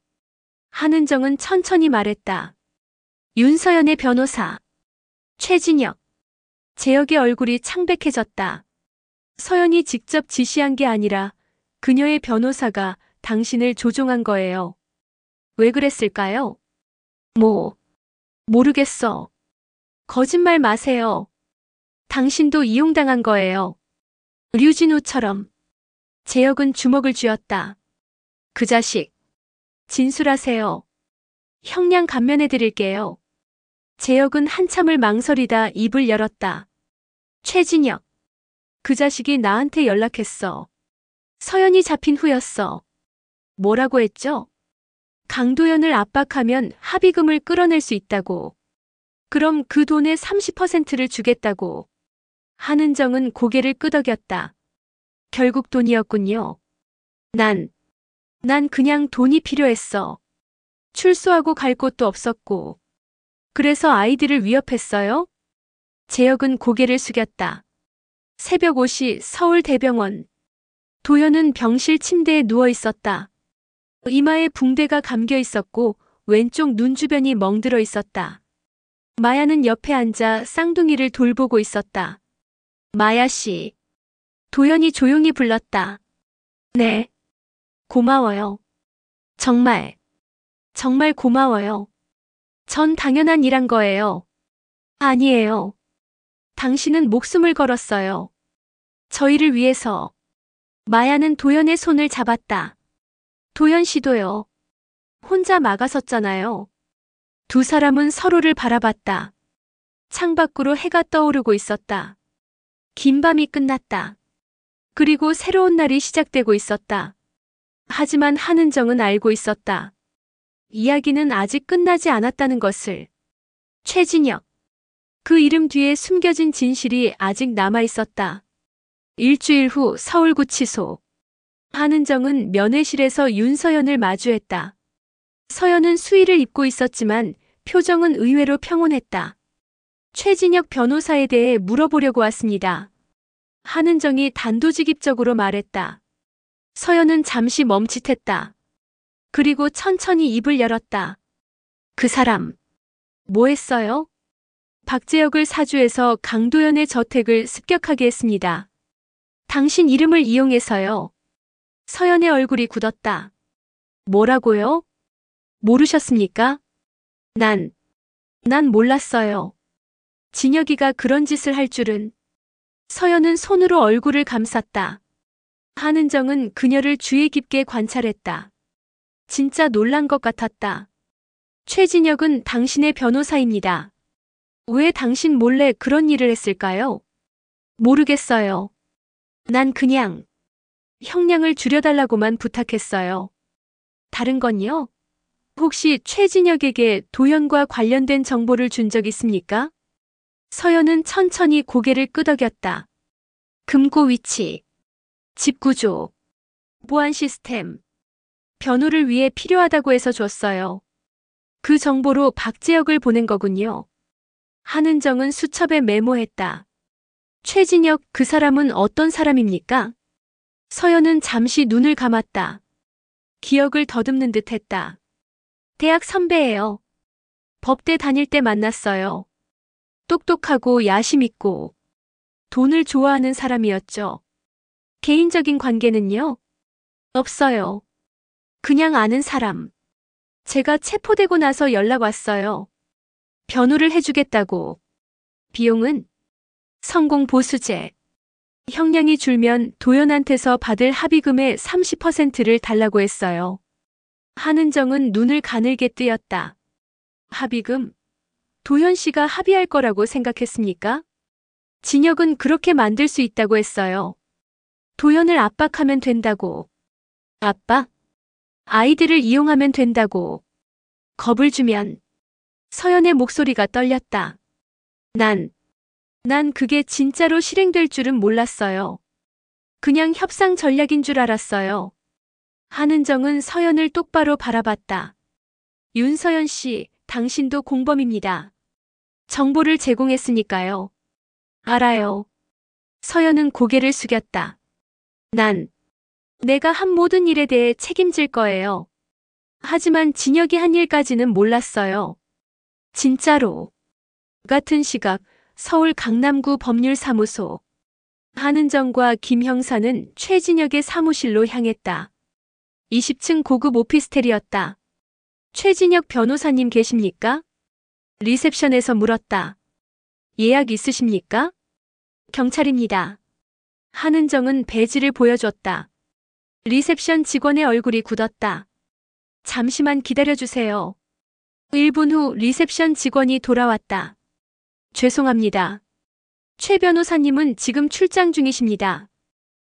한은정은 천천히 말했다. 윤서연의 변호사. 최진혁. 재혁의 얼굴이 창백해졌다. 서연이 직접 지시한 게 아니라 그녀의 변호사가 당신을 조종한 거예요. 왜 그랬을까요? 모르겠어. 거짓말 마세요. 당신도 이용당한 거예요. 류진우처럼. 재혁은 주먹을 쥐었다. 그 자식. 진술하세요. 형량 감면해드릴게요. 재혁은 한참을 망설이다 입을 열었다. 최진혁. 그 자식이 나한테 연락했어. 서연이 잡힌 후였어. 뭐라고 했죠? 강도연을 압박하면 합의금을 끌어낼 수 있다고. 그럼 그 돈의 30%를 주겠다고. 한은정은 고개를 끄덕였다. 결국 돈이었군요. 난 그냥 돈이 필요했어. 출소하고 갈 곳도 없었고. 그래서 아이들을 위협했어요? 재혁은 고개를 숙였다. 새벽 5시 서울대병원. 도현은 병실 침대에 누워 있었다. 이마에 붕대가 감겨 있었고 왼쪽 눈 주변이 멍들어 있었다. 마야는 옆에 앉아 쌍둥이를 돌보고 있었다. 마야 씨. 도현이 조용히 불렀다. 네. 고마워요. 정말 고마워요. 전 당연한 일한 거예요. 아니에요. 당신은 목숨을 걸었어요. 저희를 위해서. 마야는 도현의 손을 잡았다. 도현 씨도요. 혼자 막아섰잖아요. 두 사람은 서로를 바라봤다. 창밖으로 해가 떠오르고 있었다. 긴 밤이 끝났다. 그리고 새로운 날이 시작되고 있었다. 하지만 한은정은 알고 있었다. 이야기는 아직 끝나지 않았다는 것을. 최진혁. 그 이름 뒤에 숨겨진 진실이 아직 남아 있었다. 일주일 후 서울구치소. 한은정은 면회실에서 윤서연을 마주했다. 서연은 수의를 입고 있었지만 표정은 의외로 평온했다. 최진혁 변호사에 대해 물어보려고 왔습니다. 한은정이 단도직입적으로 말했다. 서연은 잠시 멈칫했다. 그리고 천천히 입을 열었다. 그 사람, 뭐 했어요? 박재혁을 사주해서 강도연의 저택을 습격하게 했습니다. 당신 이름을 이용해서요. 서연의 얼굴이 굳었다. 뭐라고요? 모르셨습니까? 난 몰랐어요. 진혁이가 그런 짓을 할 줄은. 서연은 손으로 얼굴을 감쌌다. 한은정은 그녀를 주의 깊게 관찰했다. 진짜 놀란 것 같았다. 최진혁은 당신의 변호사입니다. 왜 당신 몰래 그런 일을 했을까요? 모르겠어요. 난 그냥 형량을 줄여달라고만 부탁했어요. 다른 건요? 혹시 최진혁에게 도현과 관련된 정보를 준 적 있습니까? 서연은 천천히 고개를 끄덕였다. 금고 위치, 집 구조, 보안 시스템, 변호를 위해 필요하다고 해서 줬어요. 그 정보로 박재혁을 보낸 거군요. 한은정은 수첩에 메모했다. 최진혁, 그 사람은 어떤 사람입니까? 서연은 잠시 눈을 감았다. 기억을 더듬는 듯 했다. 대학 선배예요. 법대 다닐 때 만났어요. 똑똑하고 야심 있고 돈을 좋아하는 사람이었죠. 개인적인 관계는요? 없어요. 그냥 아는 사람. 제가 체포되고 나서 연락 왔어요. 변호를 해주겠다고. 비용은? 성공 보수제. 형량이 줄면 도연한테서 받을 합의금의 30%를 달라고 했어요. 한은정은 눈을 가늘게 뜨였다. 합의금? 도현 씨가 합의할 거라고 생각했습니까? 진혁은 그렇게 만들 수 있다고 했어요. 도현을 압박하면 된다고. 압박? 아이들을 이용하면 된다고. 겁을 주면. 서연의 목소리가 떨렸다. 난 그게 진짜로 실행될 줄은 몰랐어요. 그냥 협상 전략인 줄 알았어요. 한은정은 서연을 똑바로 바라봤다. 윤서연 씨, 당신도 공범입니다. 정보를 제공했으니까요. 알아요. 서연은 고개를 숙였다. 내가 한 모든 일에 대해 책임질 거예요. 하지만 진혁이 한 일까지는 몰랐어요. 진짜로. 같은 시각 서울 강남구 법률사무소. 한은정과 김 형사는 최진혁의 사무실로 향했다. 20층 고급 오피스텔이었다. 최진혁 변호사님 계십니까? 리셉션에서 물었다. 예약 있으십니까? 경찰입니다. 한은정은 배지를 보여줬다. 리셉션 직원의 얼굴이 굳었다. 잠시만 기다려주세요. 1분 후 리셉션 직원이 돌아왔다. 죄송합니다. 최 변호사님은 지금 출장 중이십니다.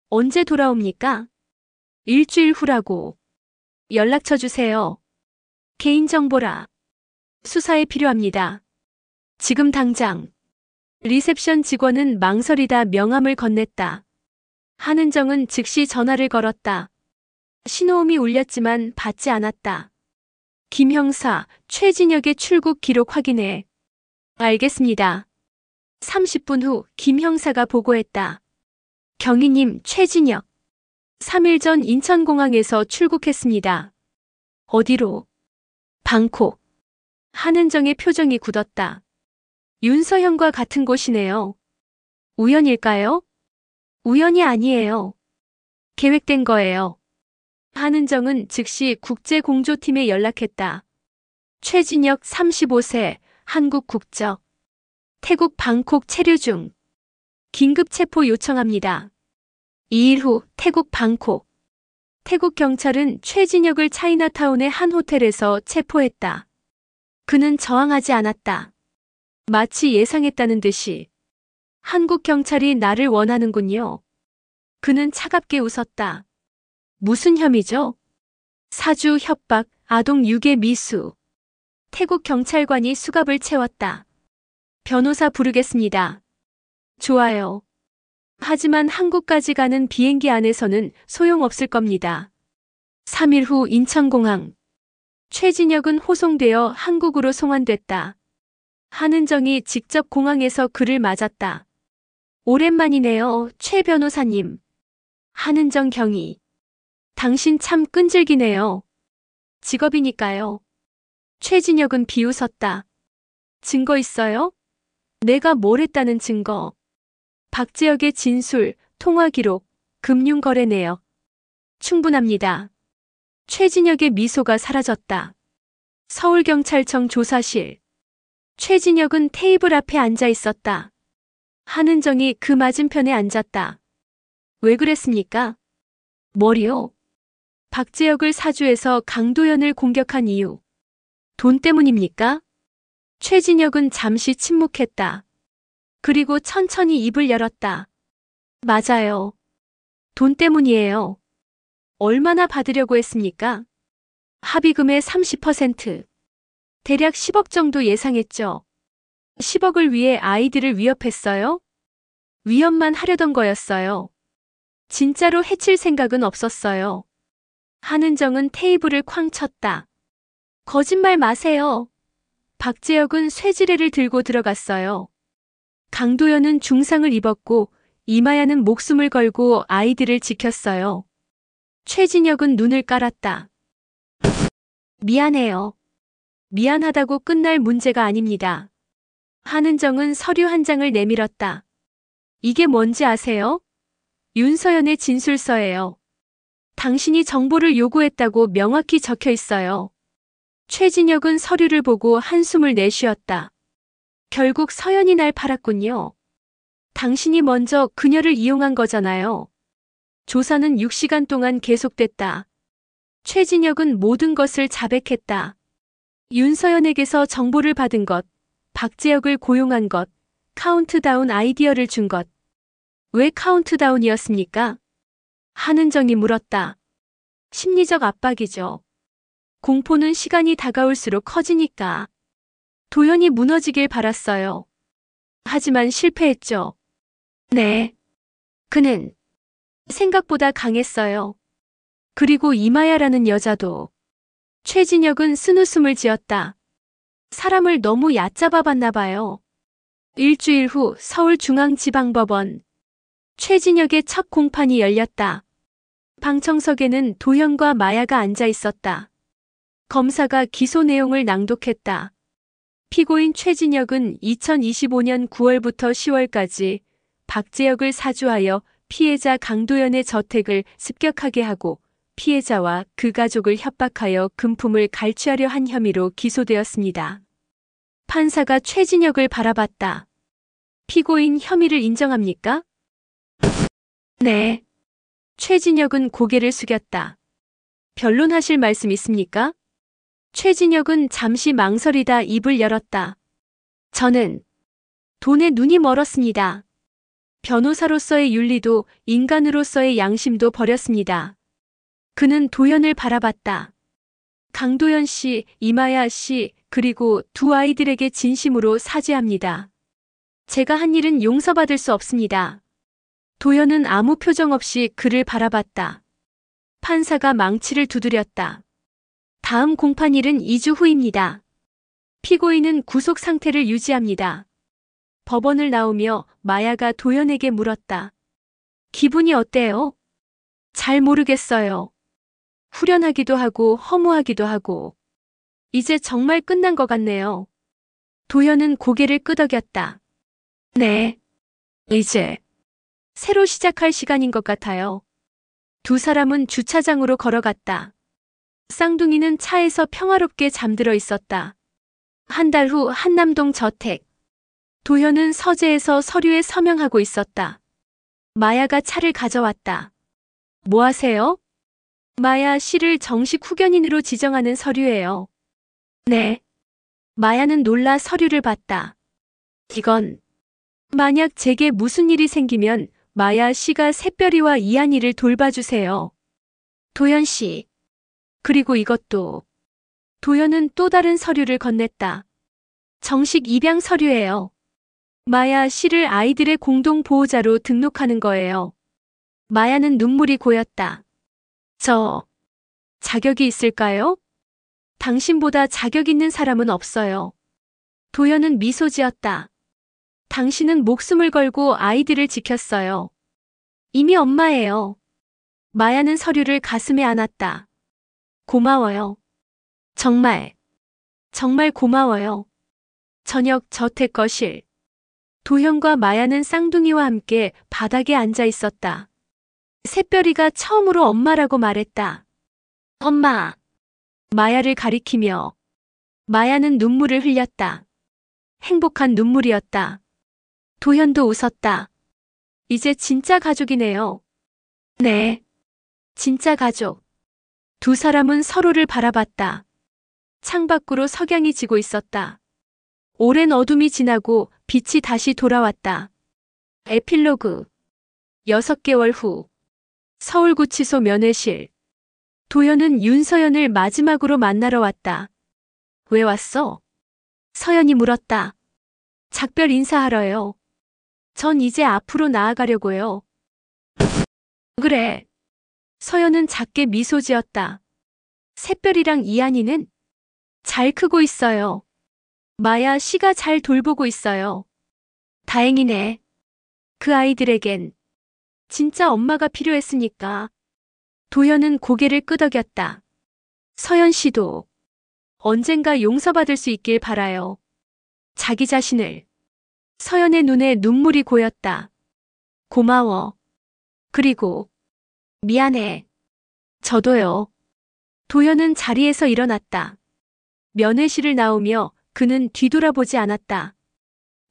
언제 돌아옵니까? 일주일 후라고. 연락처 주세요. 개인정보라. 수사에 필요합니다. 지금 당장. 리셉션 직원은 망설이다 명함을 건넸다. 한은정은 즉시 전화를 걸었다. 신호음이 울렸지만 받지 않았다. 김 형사, 최진혁의 출국 기록 확인해. 알겠습니다. 30분 후 김 형사가 보고했다. 경위님, 최진혁. 3일 전 인천공항에서 출국했습니다. 어디로? 방콕. 한은정의 표정이 굳었다. 윤서현과 같은 곳이네요. 우연일까요? 우연이 아니에요. 계획된 거예요. 한은정은 즉시 국제공조팀에 연락했다. 최진혁 35세, 한국 국적. 태국 방콕 체류 중. 긴급 체포 요청합니다. 2일 후 태국 방콕. 태국 경찰은 최진혁을 차이나타운의 한 호텔에서 체포했다. 그는 저항하지 않았다. 마치 예상했다는 듯이. 한국 경찰이 나를 원하는군요. 그는 차갑게 웃었다. 무슨 혐의죠? 사주 협박, 아동 유괴 미수. 태국 경찰관이 수갑을 채웠다. 변호사 부르겠습니다. 좋아요. 하지만 한국까지 가는 비행기 안에서는 소용없을 겁니다. 3일 후 인천공항. 최진혁은 호송되어 한국으로 송환됐다. 한은정이 직접 공항에서 그를 맞았다. 오랜만이네요, 최 변호사님. 한은정 경위. 당신 참 끈질기네요. 직업이니까요. 최진혁은 비웃었다. 증거 있어요? 내가 뭘 했다는 증거. 박재혁의 진술, 통화 기록, 금융거래 내역. 충분합니다. 최진혁의 미소가 사라졌다. 서울경찰청 조사실. 최진혁은 테이블 앞에 앉아 있었다. 한은정이 그 맞은편에 앉았다. 왜 그랬습니까? 뭐리요? 박재혁을 사주해서 강도연을 공격한 이유. 돈 때문입니까? 최진혁은 잠시 침묵했다. 그리고 천천히 입을 열었다. 맞아요. 돈 때문이에요. 얼마나 받으려고 했습니까? 합의금의 30%. 대략 10억 정도 예상했죠. 10억을 위해 아이들을 위협했어요? 위협만 하려던 거였어요. 진짜로 해칠 생각은 없었어요. 한은정은 테이블을 쾅 쳤다. 거짓말 마세요. 박재혁은 쇠지뢰를 들고 들어갔어요. 강도연은 중상을 입었고 이마야는 목숨을 걸고 아이들을 지켰어요. 최진혁은 눈을 깔았다. 미안해요. 미안하다고 끝날 문제가 아닙니다. 한은정은 서류 한 장을 내밀었다. 이게 뭔지 아세요? 윤서연의 진술서예요. 당신이 정보를 요구했다고 명확히 적혀 있어요. 최진혁은 서류를 보고 한숨을 내쉬었다. 결국 서연이 날 팔았군요. 당신이 먼저 그녀를 이용한 거잖아요. 조사는 6시간 동안 계속됐다. 최진혁은 모든 것을 자백했다. 윤서연에게서 정보를 받은 것, 박재혁을 고용한 것, 카운트다운 아이디어를 준 것. 왜 카운트다운이었습니까? 한은정이 물었다. 심리적 압박이죠. 공포는 시간이 다가올수록 커지니까. 도연이 무너지길 바랐어요. 하지만 실패했죠. 네. 그는 생각보다 강했어요. 그리고 이마야라는 여자도. 최진혁은 쓴웃음을 지었다. 사람을 너무 얕잡아 봤나 봐요. 일주일 후 서울중앙지방법원. 최진혁의 첫 공판이 열렸다. 방청석에는 도현과 마야가 앉아 있었다. 검사가 기소 내용을 낭독했다. 피고인 최진혁은 2025년 9월부터 10월까지 박재혁을 사주하여 피해자 강도연의 저택을 습격하게 하고 피해자와 그 가족을 협박하여 금품을 갈취하려 한 혐의로 기소되었습니다. 판사가 최진혁을 바라봤다. 피고인 혐의를 인정합니까? 네. 최진혁은 고개를 숙였다. 변론하실 말씀 있습니까? 최진혁은 잠시 망설이다 입을 열었다. 저는 돈에 눈이 멀었습니다. 변호사로서의 윤리도 인간으로서의 양심도 버렸습니다. 그는 도연을 바라봤다. 강도연 씨, 이마야 씨, 그리고 두 아이들에게 진심으로 사죄합니다. 제가 한 일은 용서받을 수 없습니다. 도연은 아무 표정 없이 그를 바라봤다. 판사가 망치를 두드렸다. 다음 공판일은 2주 후입니다. 피고인은 구속 상태를 유지합니다. 법원을 나오며 마야가 도연에게 물었다. 기분이 어때요? 잘 모르겠어요. 후련하기도 하고 허무하기도 하고. 이제 정말 끝난 것 같네요. 도연은 고개를 끄덕였다. 네. 이제 새로 시작할 시간인 것 같아요. 두 사람은 주차장으로 걸어갔다. 쌍둥이는 차에서 평화롭게 잠들어 있었다. 한 달 후 한남동 저택. 도현은 서재에서 서류에 서명하고 있었다. 마야가 차를 가져왔다. 뭐 하세요? 마야 씨를 정식 후견인으로 지정하는 서류예요. 네. 마야는 놀라 서류를 봤다. 이건 만약 제게 무슨 일이 생기면 마야 씨가 새별이와 이한이를 돌봐주세요. 도현 씨. 그리고 이것도. 도현은 또 다른 서류를 건넸다. 정식 입양 서류예요. 마야 씨를 아이들의 공동 보호자로 등록하는 거예요. 마야는 눈물이 고였다. 저 자격이 있을까요? 당신보다 자격 있는 사람은 없어요. 도현은 미소 지었다. 당신은 목숨을 걸고 아이들을 지켰어요. 이미 엄마예요. 마야는 서류를 가슴에 안았다. 고마워요. 정말 고마워요. 저녁 저택 거실. 도현과 마야는 쌍둥이와 함께 바닥에 앉아 있었다. 새별이가 처음으로 엄마라고 말했다. 엄마. 마야를 가리키며. 마야는 눈물을 흘렸다. 행복한 눈물이었다. 도현도 웃었다. 이제 진짜 가족이네요. 네. 진짜 가족. 두 사람은 서로를 바라봤다. 창밖으로 석양이 지고 있었다. 오랜 어둠이 지나고 빛이 다시 돌아왔다. 에필로그. 6개월 후. 서울구치소 면회실. 도현은 윤서연을 마지막으로 만나러 왔다. 왜 왔어? 서연이 물었다. 작별 인사하러요. 전 이제 앞으로 나아가려고요. 그래. 서연은 작게 미소 지었다. 새별이랑 이한이는 잘 크고 있어요. 마야 씨가 잘 돌보고 있어요. 다행이네. 그 아이들에겐 진짜 엄마가 필요했으니까. 도현은 고개를 끄덕였다. 서연 씨도 언젠가 용서받을 수 있길 바라요. 자기 자신을. 서연의 눈에 눈물이 고였다. 고마워. 그리고 미안해. 저도요. 도현은 자리에서 일어났다. 면회실을 나오며 그는 뒤돌아보지 않았다.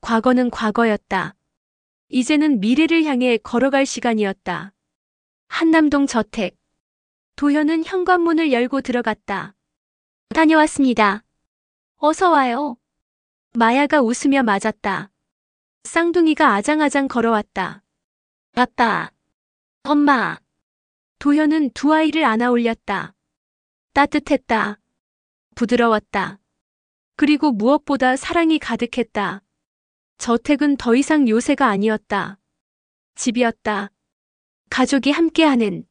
과거는 과거였다. 이제는 미래를 향해 걸어갈 시간이었다. 한남동 저택. 도현은 현관문을 열고 들어갔다. 다녀왔습니다. 어서 와요. 마야가 웃으며 맞았다. 쌍둥이가 아장아장 걸어왔다. 아빠. 엄마. 도현은 두 아이를 안아 올렸다. 따뜻했다. 부드러웠다. 그리고 무엇보다 사랑이 가득했다. 저택은 더 이상 요새가 아니었다. 집이었다. 가족이 함께하는